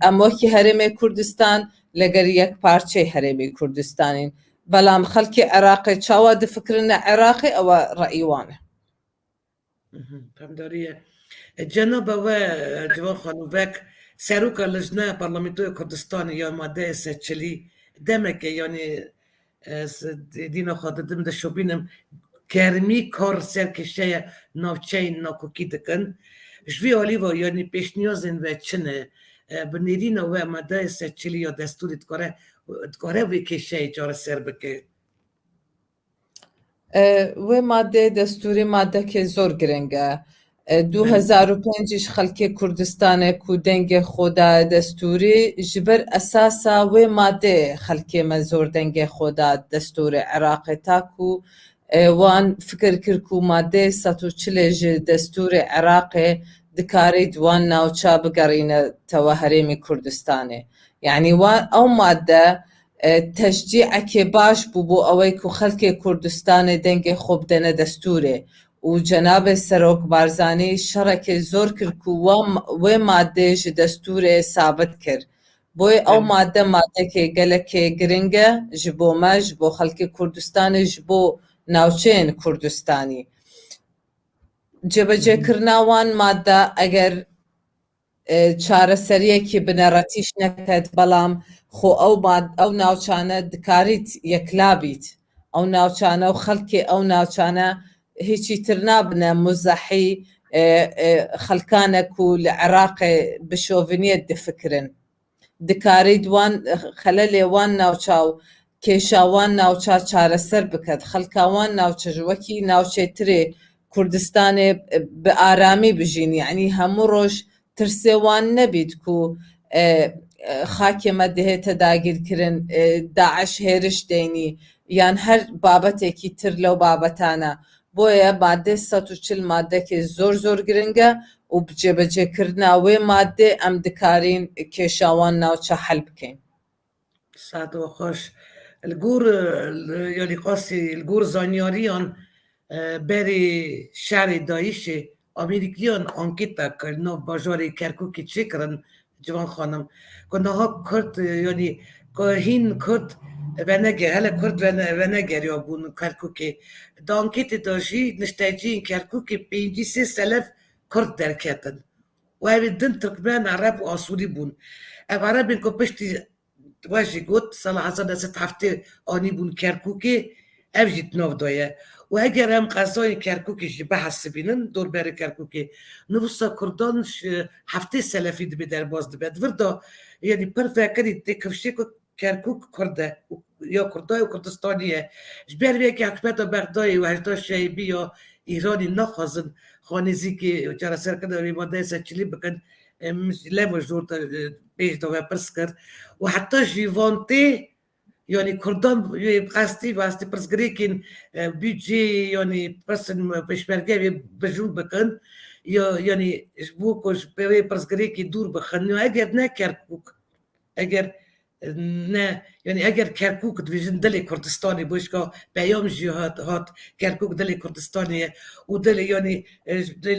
ئەم وەکی هەرێمی کوردستان لەگەر یەک پارچەی هەرێمی کوردستانین بەڵام خەڵکی عێراقی چاوا دفکردنە عێراقی ئەوە ڕەئیوانە پەمداریە Cenab-ı ve Civan Xanûbek seroka Lijna Parlamentoya Kurdistanê ya madeyê seçilî demek e yani dîna xwe didim dişopînim germî kar ser kişeya navçeyên nakokî dikin ji vê alî ve yani pêşniyazên ve çi ne bi nêrîna we madeyê seçilî ya destûrê dikare vê kêşeyê çareser bike وێ مادێ دەستوری مادەکێ زۆر گرنگە 2005 خەڵکی کوردستانێک و دەنگێ خۆدا دەستوری ji ber ئەساسا وێ مادێ خەلکێمە زۆر دەنگێ خۆدا دەستوری عێراقی تاکو وان فکر کرد و مادێ 140 ji دەستوری عێراقێ دکارەی دوان ناوچا بگەڕینەتەوە هەرێمی کوردستانê یعنی وان ئەو مادە تەشجیعەکێ باش بوو بۆ ئەوەی و خەڵکێ کوردستانê دەنگێ خۆ بدەنە دەستورێ و جەنابێ سەرۆک بارزانî شەڕێکێ زۆر کرد و وێ مادێ ji دەستورێ سابت کرد بۆیە ئەو مادە مادەکێ gelekê giring e ji bo me ji bo xelkê Kurdistanê ji bo navçeyên Kurdistanî cebecêkirina wan madde eger çareseriyekî binêretîş neket belam xwe ew navçane dikarît yekla bît ew navçane û xelkê ew navçane هیچی تر نابنە مزەحی خەلکانێک و لە عێراقێ بشۆڤنیەت دفکرن دکاری دوان خەلەلێ وان ناوچاو کێشاوان ناوچا چارەسەر بکات خەلکاوان ناوچەژوەکی ناوچێترێ کوردستانێ بە ئارامی بژین یعنی هەموو ڕۆژ ترسێوان نەبیت و خاکێمە دەهێتە داگیرکردن داعش هێرش دەینی یان هەر بابەتێکی تر لەو بابەتانە بۆیە مادێ 140 مادەکێ زۆر زۆر گرنگە و جێبەجێکردنا وێ مادێ ئەم دکارین کێشاوان ناوچە حەل بکەین سادەوە خۆش الگور یعنی قاسی الگور زانیاریان بەری شاری دایشê ئەمریکیان ئانکێتا کردنا باژارê Kerkûkê çêkirin Civan xanım ku niha Kurd yanî ku hîn Kurd hele Kurd venegeriya bûn Kerkûkê di ankêtê de jî nişteciyên Kerkûkê pêncî sê selef Kurd derketin û evê din Tirkmen Ereb û Asûrî bûn ev Erebên ku piştî we jî got sala 1970 anî bûn Kerkûkê ev jî nav daye û eger em qezayên Kerkûkê jî behesibînin dorberê Kerkûkê nivîsa Kurdan heftê selefî dibe derbas dibe vir da yanî pir vekirî tê kevşê ku Kerkûk Kurd e ya Kurdayê û Kurdistanî ye ji ber vê hikûmeta Bexdayê û hejda Şeybî ya Îranî naxwazin خانزی که چرا سر کرده و ماده سچلی بکن لبو جور پیش دو پرس کرد و حتی جیوانتی yani Kurdan qasti pirsgirê kên bütçe yani pirsin pêşmerge vê bijûn bikin yani ji bo ku ji vê pirsgirêkê dûr bixin eger ne Kerkûk eger ne yani eger Kerkûk dibêjin dilê Kurdistanê başka peyam jî hat Kerkûk dilê Kurdistanê ye û dilê yani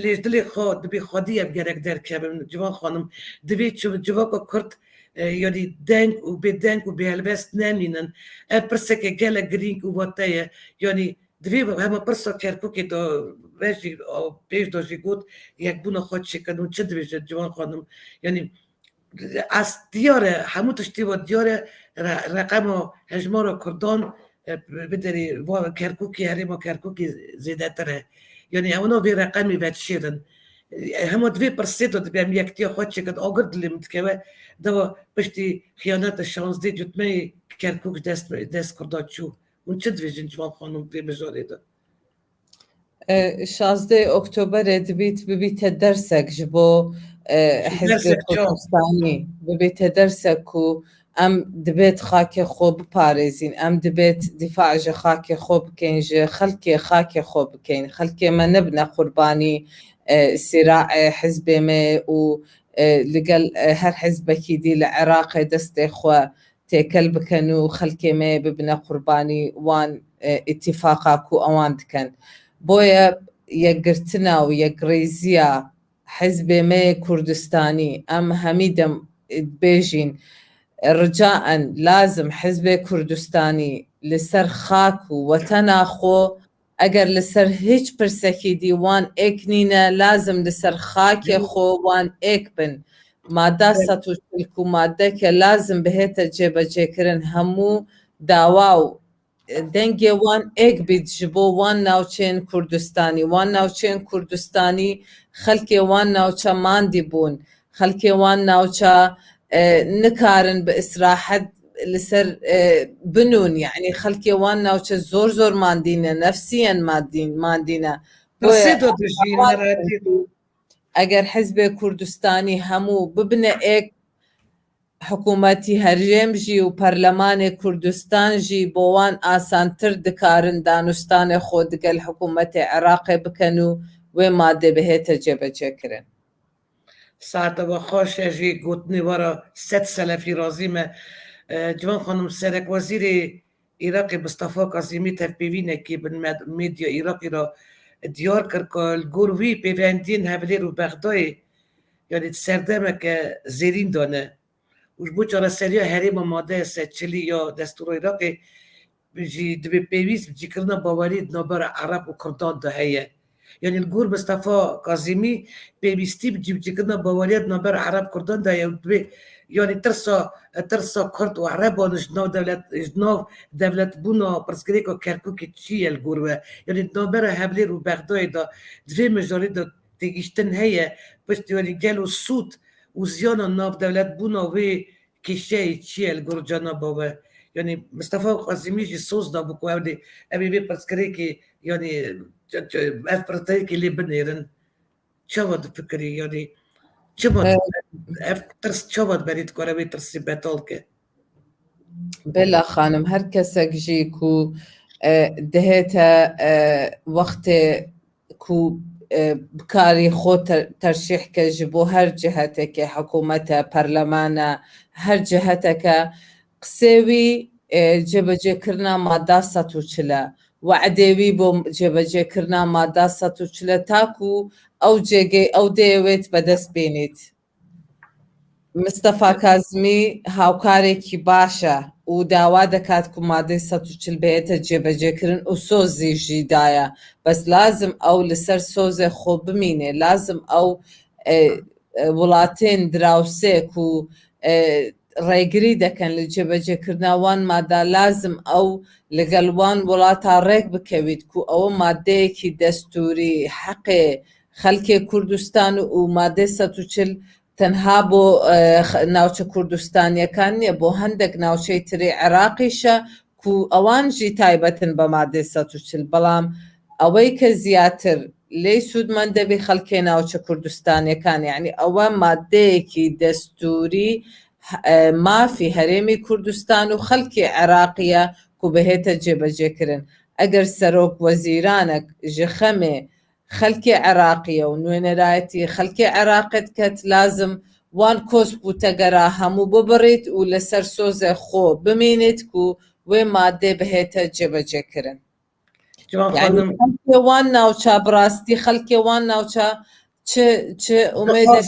lê dilê xwe dibê xwedî ev gerek derkevin civan xanim divê civaka Kurd yani denk û bêdeng û bêhelbest nemînin ev pirseke gelek girîng û wateye yani divê hema pirsa Kerkûkê da ve jî pêş da jî got yekbûna xwe çêkin û çi dibêje civan xanim yani از دیار همو تشتی و دیار رقم هجمار کردان بدری و کرکوکی هریم کرکوکی زیده تره یعنی اونا به رقمی بد شیرن همو دوی پرسید و بیم یکتی خود چکد آگر دلیم که دو پشتی خیانت شانزده جتمه کرکوک دست کردان چو اون چه دوی جنجوان خانم بی بجاره ده 16 اکتبر دبیت ببیت درسک جبو حزب کردستانی ببیت درسک و ام دبیت خاک خوب پارێزین ام دبیت دفاع جه خاک خوب بکەین جه خەڵکی خاک خوب بکەین خەڵکی ما نبنە قوربانی صراع حزب ما و لەگەڵ هەر حزبێکی دی لە عێراق دەستێ خوا تێکەل بکەن و خەڵکی ما ببنە قوربانی وان اتفاقا و ئەوان دکەن بۆیە یەکگرتنە و یەکڕێزیە حزبێ مێ کوردستانی ئەم هەمی دەم بێژین ڕجاءن لازم حزبێ کوردستانی لەسەر خاک و وەتەنا خۆ ئەگەر لەسەر هیچ پرسێکی دیوان ئێک نینە لازم لەسەر خاکێ خۆ وان ئێک بن مادە 140 و مادەکە لازم بهێتە جێبەجێکردن هەموو داوا و دەنگێ وان ئێک بیت ji بۆ وان ناوچێن کوردستانی وان ناوچێن کوردستانی خەڵکێ وان ناوچە ماندی بوون خەڵکێ وان ناوچە نکارن بە ئیسراحەت لەسەر بنون یعنی خەڵکێ وان ناوچە زۆر زۆر ماندینە نەفسیەن ماندینە ئەگەر حزبێ کوردستانی هەموو ببنە ئێک حکوومەتی هەرێمژی و پەرلەمانی کوردستانژی بۆوان ئاسانتر دکارن دانوستانە خۆ دگەل حکوومەتی عێراقێ بکەن و وێ مادێ بهێتە جێبەجێکردن ساعتەوە خۆشێژی گوتنی وەرە سەد سەلەفی رازیمە جوان خانم سەرک وەزیری عێراقی مستەفا کازیمی تەفپێوینێکی بن مێدیا عێراقی را دیار کرد کە گۆروی پەیوەندین هەولێر و بەغدایê yani serdemeke zêrîn dane û ji bo çareseriya herêma maddeya 140 ya Destûra Iraqê jî dibe pêwîst bicîkirina bawerî di navbera Ereb û Kurdan de heye yani li gor Mustafa Kazîmî pêwîstî bicîkirina baweriya di navbera Ereb Kurdan de heye û dibe yani tirsa Kurd û Ereban ji nav devletbûna pirsgirêka Kerkûkê çi ye li gor we yani di navbera Hewlêr û Bexdayê de divê mijarî de têgîştin heye piştî yani gel û sûd û ziyana navdewletbûna wê kêşeyê çi ye li gor cenaba we yani Mustafa Kazîmî jî soz da bû ku ev ê vê pirsgirêkê yani ev pirsgirêkê lê binêrin çawa difikirî yani çima ev tirs çawa berî dikare wê tirsî betal ke بلا خانم هەر کەسێک ژی کو دەهێتە وەختێ کو بکاری خۆ تەرشیحکە ji بۆ هەر جهەتێکێ حکوومەتە پەرلەمانە هەر جهەتەکە قسێوی جێبەجێکردنا مادە 140 وعدێوی بۆ جێبەجێکردنا مادە 140 تاکو ئەو جێگەی ئەو دەیەوێت بەدەست بێنیت مستەفا کازمی هاوکارێکی باشە و داوا دەکات کو مادەی 140 بێتە جێبەجێکردن و سۆزیژی دایە بەس لازم ئەو لەسەر سۆزێ خۆ بمینێ لازم ئەو وڵاتێن دراوسێک و ڕێگری دەکەن لە جێبەجێکردناوان مادە لازم ئەو لەگەڵوان وڵاتە ڕێک بکەویت کو ئەوە مادەیەکی دەستوری حەقێ خەڵکێ کوردستان و مادەی 140 تەنها بۆ ناوچە کوردستانیەکان نییە بۆ هەندێک ناوچەی تری عێراقیشە کو ئەوان ژی تایبەتن بە مادەی 140 بەڵام ئەوەی کە زیاتر لی سوودمەندەبی خەڵکێ ناوچە کوردستانیەکان یعنی ئەوە مادەیەکی دەستوری مافی هەرێمی کوردستان و خەڵکی عێراقیە کو بەهێتە جێبەجێکردن ئەگەر سەرۆک وەزیرانێک ji xemê خەڵکی عێراقیە و نوێنەرایەتی خەڵکی عێراقت کەت لازم وان کۆس بوتەگەرا هەموو ببڕیت و لەسەر سۆزە خۆ بمێنێت و وێ مادێ بهێتە جێبەجێکردن خەڵکی وان ناوچە بڕاستی خەڵکی وان ناوچە چ ئومێدە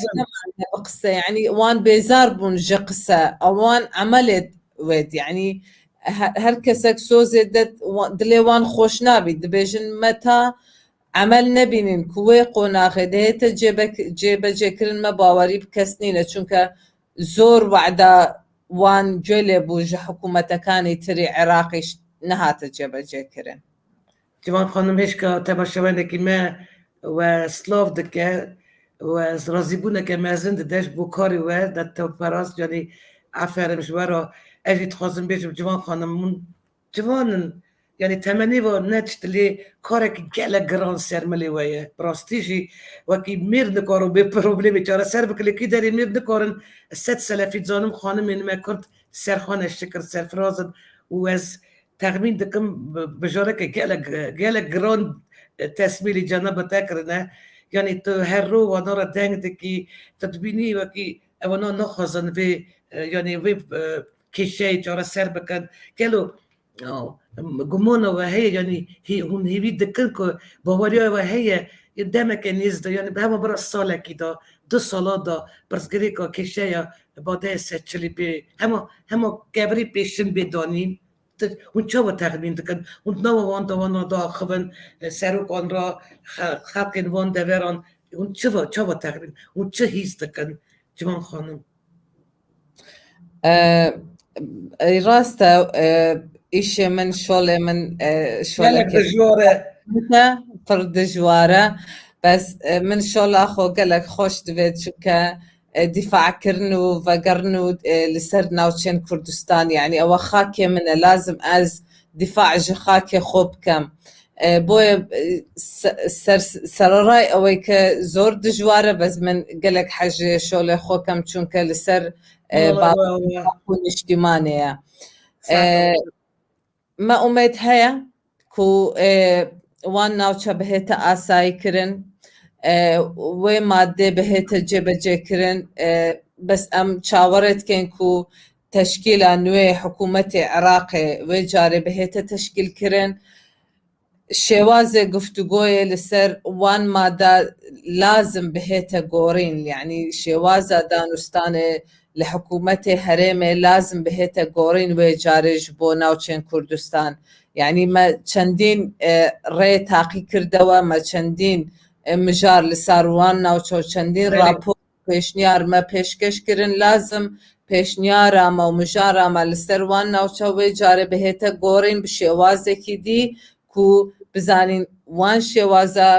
قسە یعنی وان بێزار بوون ژە قسە ئەوان عملێت وێت یعنی هەر کەسێک سۆزێت دلێ وان خۆش نابیت دەبێژن مەتا عمل نەبینین کوێ قۆناغێ دەهێتە جێبەجێکردن مە باوەری کەس نینە چونکە زۆر وعدا وان گوێ لێ بوو ژە حکوومەتەکانی تری عێراقیش نەهاتە جێبەجێکردن جوان خانم هێشکە تەماشەوانێکی me we slav dike we razîbûneke mezin dideş bû karî we de te perast yanî aferin ji we re ez jî dixwazim bêjim civan xanım hûn civanin yanî temenî ve neçtilê karekî gelek giran sermilê we ye rastî jî wekî mêr nikarin bê problemê çareser bikin lêkî derê mêr nikarin sed selefî zanim xanimên me Kurd serxane şikir serfirazin û ez تخمین دکم بجاره که گله گران تصمیلی جناب تکرنه یعنی تو هر رو و نارا دنگ دکی تدبینی و کی اوانا نخوازن وی یعنی وی کشه چاره سر بکن گلو گمانه و هی یعنی هون هیوی دکن که باوری و هی دمک نیزده یعنی به همه برای ساله کی دا 2 ساله دا برزگری که کشه یا باده سچلی بی همه گبری پیشن بدانیم und çava tahmin dikin und nava wan da xibin serok an ra xalqên wan deveran und çava tahmin und çi hîs dikin civan xanım ڕاستە ئیشێ من شۆڵێ من پڕ دژوارە بەس من شۆڵا خۆ gelek خۆش دەوێت چونکە دیفاعکردن و ڤەگەڕن و لەسەر ناوچێن کوردستان یعنی ئەوە خاکێ منە لازم ئەز دیفاع ji خاکێ خۆ بکەم بۆیە سەرەڕای ئەوەی کە زۆر دژوارە بەس من gelek حەژێ شۆڵێ خۆکەم چونکە لەسەر نیشتیمانەیە مە ئومێد هەیە کو وان ناوچە بهێتە ئاساییکردن وێ مادێ بهێتە جێبەجێکردن بەس ئەم چاوەڕێتکەین و تەشکیلە نوێ حکوومەتی عێراقێ وێ جارێ بهێتە تەشکیلکردن شێوازێ گفتوگۆیە لەسەر وان مادە لازم بهێتە گۆڕین یعنی شێوازە دانوستانێ لە حکوومەتی هەرێمێ لازم بهێتە گۆڕین وێ جارێژ بۆ ناوچێن کوردستان یعنی مە چەندین ڕێ تاقی کردەوە مە چەندین مژار لە ساروان ناوچە و چەندین راپۆر پێشنیارمە پێشکەشکردن لازم پێشنیارامە و مژارامە لەسەر وان ناوچە وێ جارێ بهێتە گۆڕین بە شێوازێکی دی کو بزانین وان شێوازە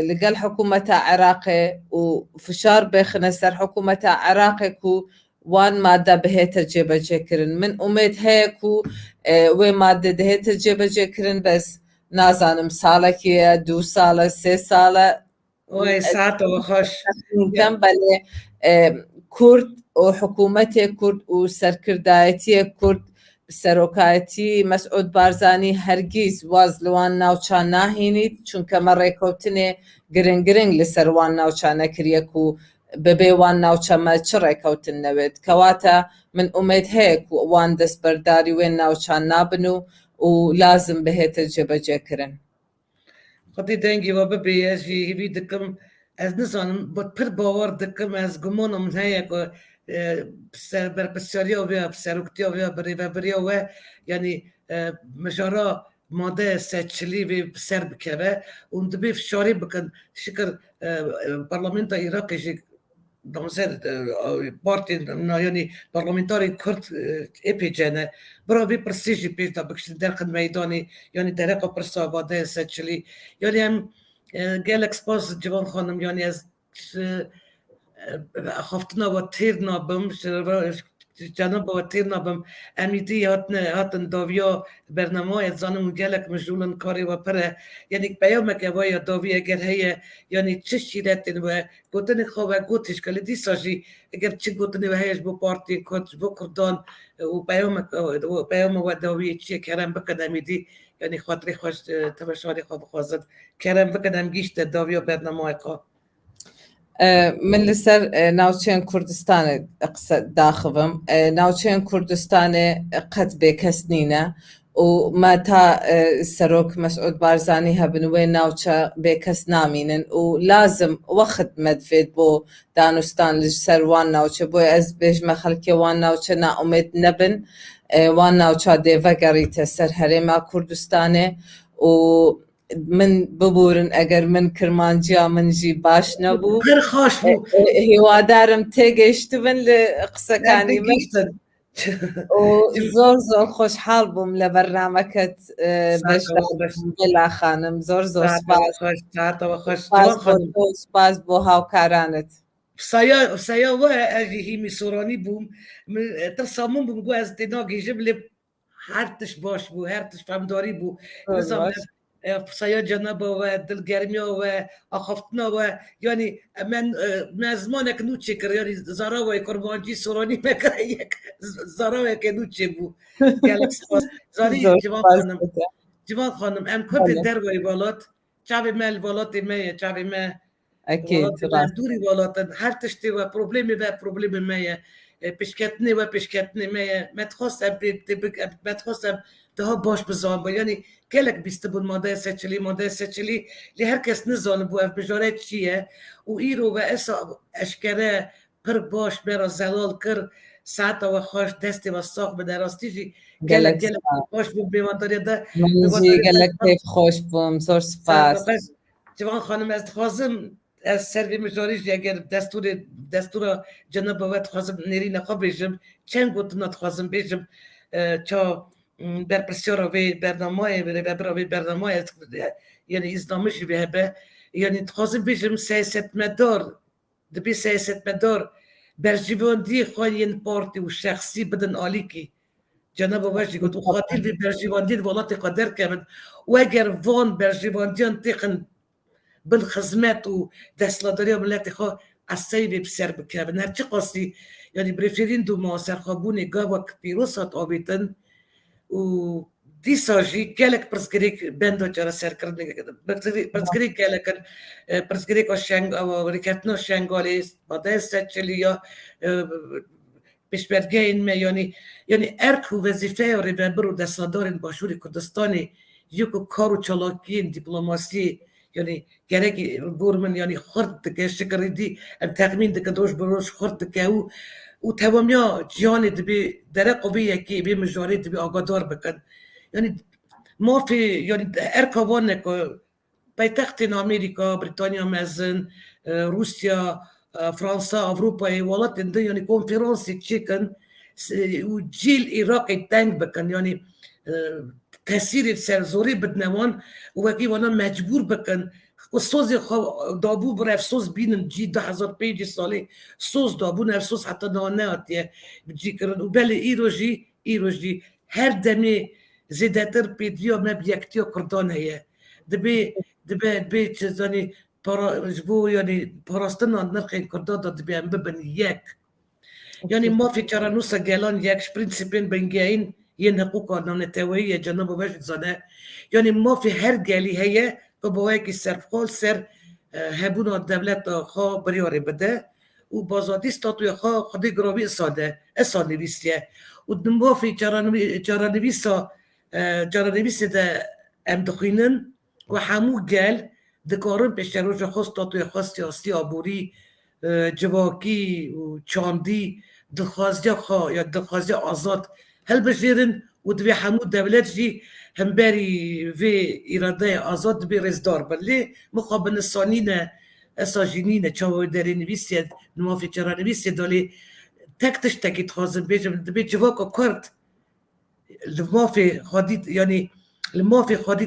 لەگەڵ حکوومەتە عێراقێ و فشار بێخنە سەر حکوومەتە عێراقێک و وان مادە بهێتە جێبەجێکردن من ئومێد هەیە و وێ مادە دەهێتە جێبەجێکردن بەس نازانم ساڵێکیە 2 ساڵە 3 ساڵە خۆشکەم بەلێ کورد و حکوومەتێک کورد و سەرکردایەتیە کورد سەرۆکایەتی مەسعود بارزانی هەرگیز واز لەوان ناوچان ناهێنیت چونکە مە ڕێکەوتنێ گرنگ لەسەر وان ناوچان نەکریەک و بەبێ وان ناوچەمە چ ڕێکەوتن نەوێت کەواتە من ئومێد هەیە و وان دەستبەرداری وێن ناوچان نابن و لازم بهێتە جێبەجێکردن خودی دەنگی وە ببێ ئەژی هیوی دکم ئەس نزانم بۆ پر باوەڕ دکم ئەس گومانم هەیە بەرپرسیاریە وێ سەرۆکتیا وێ بەڕێوەبەریە وێ ینی مژارە مادە سەرچلی وێ سەر بکەوە و دەبێ فشاری بکەن شکر پەرلەمنتا عێراقیژی partên yanî parlamentarên Kurd êpêcene bira vê pirsê jî pêş da bikişin derxin meydanê yanî dereqa pirsa vadeye seçilî yanî em gelek spas civan xanım yanî ez xaftina we têr nabim جناب وطیر نبم امیدی هاتن داویا برنامه زانم گلک مجولن کاری و پره یعنی پیام که وای داوی اگر هی یعنی چه شیرتن و گوتن خواه گوتش کلی دی ساجی اگر چه گوتن و هیش بو پارتی کت بو کردان و پیام و داوی چیه کرم بکن امیدی یعنی خاطری خوش تماشاری خواه بخوازد کرم بکنم گیشت داویا برنامه که من لسر ناوچین کوردستان قصة داخبم ناوچین کوردستان قد بكس نينا وما تا سروك مسعود بارزاني هبنوين ناوچا بكس نامينن ولازم وقت مدفيد بو دانستان لجسر وان ناوچا بو از بيج ما خلقي وان ناوچا نا امید نبن وان ناوچا ديفا قريتا سر هرما کوردستانه و من ببورن اگر من کرمانجیا من جی باش نبو پر خوش بو هیوادارم تێگەیشتبن لە قسەکانی من گیشتن و زۆر خۆشحاڵ بووم لە بەرنامەکەت بێلا خانم زۆر سپاس بۆ هاوکارانت سایا و اجی هیمی سورانی بوم ترسامون بوم گو از دینا گیجم لی هر تش باش بو هر تش فهمداری بو نظام سایا جنابا و دلگرمیا و آخافتنا و یعنی من زمانک نو چکر یعنی زاراوی کرمانجی سورانی مکره یک زاراوی که نو چه بو گلک سپاس زاری جوان خانم ام کرد دروی بالات چاوی مل بالات میه چاوی مه اکید دوری بالات هر تشتی و پروبلمی میه پیشکتنی و پیشکتنی میه متخواستم daha baş bizan bu yani gelek biste bu madde seçili li herkes nizan bu ev bijaret çiye u iro ve esa eşkere pir baş bera zelal kir saata ve xoş desti ve sağ be derastiji gelek baş bu bevandariye da منجی gelek keyf xoş bum zor spas Civan xanım ez dixwazim ez servê mijarî eger destura Cenab-ı ve dixwazim nêrîne xwe bêjim çend gotina dixwazim bêjim ça berpirsiyara vê bernameyê rêvebera vê bernameyê yani îznamişî vê hebe yani dixwazim bêjim siyasetmedar dibê siyasetmedar berjivandiyê xwe yên partî û şexsî bidin alîkî Cenab-ı ve jî got û xatir vê berjivandiyê welatê xwe derkevin û eger van berjivandiyan têxin bil xizmet û destladariya milletê xwe eseyê vê bi ser bikevin her çi qasî yani birêfirîn dûma serxwebûnê gavek pîroz hat avêtin û dîsa jî gelek pirsgirêk benda cara serkirinê pirsgirêk gelekin pirsgirêka rêketina şengalê maddeya seçilî ya pêşbergeyên me yani erk û wezîfeya rêveber û destladarên Başûrê Kurdistanê yek û kar û çalakiyên dîplomasiyê yani gerek gormin yani xurt dike şikirîdî em texmîn dikin roj bi roj xurt dike û tewamiya ciyanê dibê dere qubê yekê bê mijarê dibê agadar bikin yani mafê yani erka wan ne ku paytextên Amerîka, Brîtanya mezin, Rusya, Fransa, Avrupayê welatên din yani konferansê çêkin û cîl Iraqê teng bikin yani tesîrê serzorî bidine wan û wekî wanan mecbûr bikin ku sozê xwe dabû bir ev soz bînin cî 2005 salê soz dabûn ev soz heta niha nehatiye bicîkirin û belê îro jî her demê zêdetir pêdiya me bi yektiya Kurdan heye dibe zanî ji bo yanî parastina nirxên Kurdan da dibe em bibin yek yani mafê çaranûsa gelan yek ji prînsîpên bingehîn yên hiqûqa naneteweyî Cenab-ı ve jî zane yani mafê her gelî heye ku bi wekî serfxal ser hebûna dewleta xwe biryarê bide û bazadî statuya xwe xwedê giravî esa nivîsiye û di mafê caranivîsê de em dixwînin ku hemû gel dikarin pêşeroja xwe statuya xwe siyasî aborî civakî û çandî dilxwaziya xwe ya dilxwaziya azad helbijêrin û divê hemû dewlet jî hemberî vê îradeya azad dibê rêzdar bin lê mixwe binisanîne esa jî nîne çawa wê derê nivîsiye di mafê caranivîsê de lê tek tiştekî dixwazim bêjim dibê civaka Kurd li mafê xwedî yanî li mafê xwedî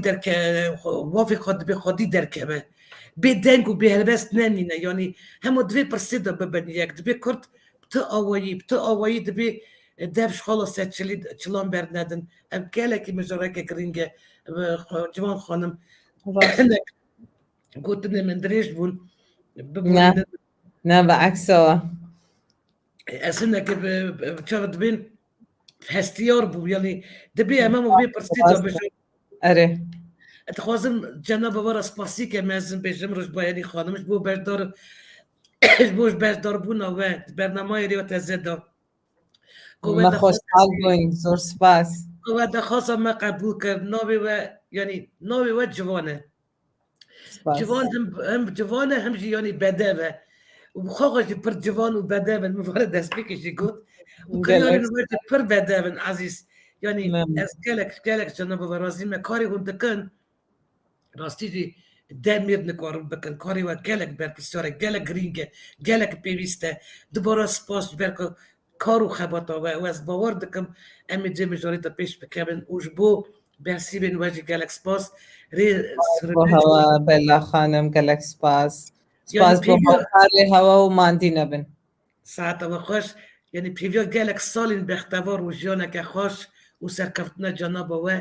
mafê xwe dibê xwedî derkeve bê deng û bê helbest nemîne yanî hemû divê pirsê de bibin yek dibê Kurd ti awayî dibê devş xalas çilan bernedin em gelekî mijoreke giring e ciwan xanim راست gotinê min dirêj bûn نه biborînin نه بعکسەوە ez hinekî çav dibên hestiyar bû yanî dibê em vê pirsî da bijin ئەرێ dixwazim cenab-ı wara spasîke mezin bêjim rojbayanî xanim ji bo bejdar ji bo bejdarbûna we bernamayê rê te zêda مە خۆشحاڵ بووین زۆر سپاس we dexwaza me qebûl kir navê we yanî navê we civan e سپاس civan hem civan e hem jî yanî bedev e û xwe jî pir civan û bedev in min vare destpêkê jî got û kiryarên we jî pir bedev in ezîz yanî Memnun. ez gelek cenab-ı we razî me karê hûn dikin rastî jî demêr nikarin bikin karê we gelek berpirsiyar e gelek girîng e gelek pêwîst e dubara spas ji ber ku kar û xebata we ez bawer dikim em ê cê mijarê te pêş bikevin û ji bo bersîvên we jî gelek spas rê بۆ هەوا بەلا خانم گەلک سپاس سپاس بۆ پێویە- هاوکارێ هەوا و ماندی نەبن saeta we xweş yanî pêviya gelek salên bextevar û jiyaneke xweş û serkeftina cenaba we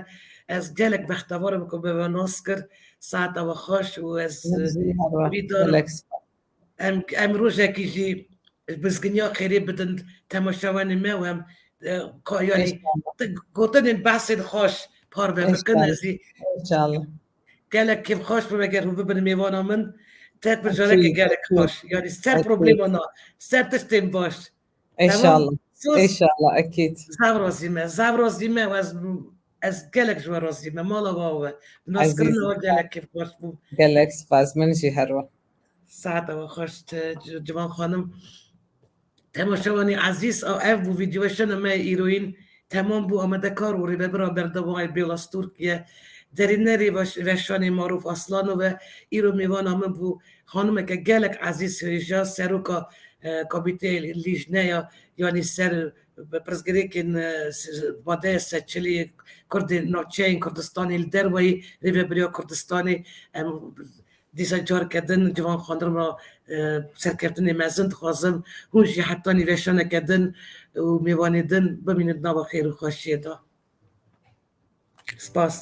ez gelek bextevarim ku bi we nas kir saeta we xweş û ez گەلک سپاس em rojekî jî bizginiya xêrê bidin temaşewenê me û em yanî gotinên behsên xweş parve bikin ez jî İnşallah. gelek kêf xweş bibe ger hûn bibin mêvana min tek bijareke Akîd, gelek akîd. xweş yanî ser Akîd. problema na ser tiştên baş İnşallah. Sus. İnşallah أكيد zav razî me zav razî me ez gelek ji we razî me mala wa we naskirina we gelek kêf xweş bû گەلک سپاس من جی هەروە saeta we xweş civan xanim temaşewanî ezîz ev bû vîdyoweşana me îroyîn temam bû amedekar û rêvebira berdewayê Bêlas Tirkiye derînerê veşanê Marûf Aslanov ve îro mêvana min bû xanimeke gelek ezîz hêja seroka Komîteyê Lîjneya yanî ser pirsgirêkên badeyê seçiliyê Kurdên navçeyên Kurdistanê li derweyî rêveberiya Kurdistanê em dîsa careke din civan xandirim ra serkeftinê mezin dixwazim hûn jî hetanî veşaneke din û mêvanê din bimînin nava xêr û xweşiyê da. Spas.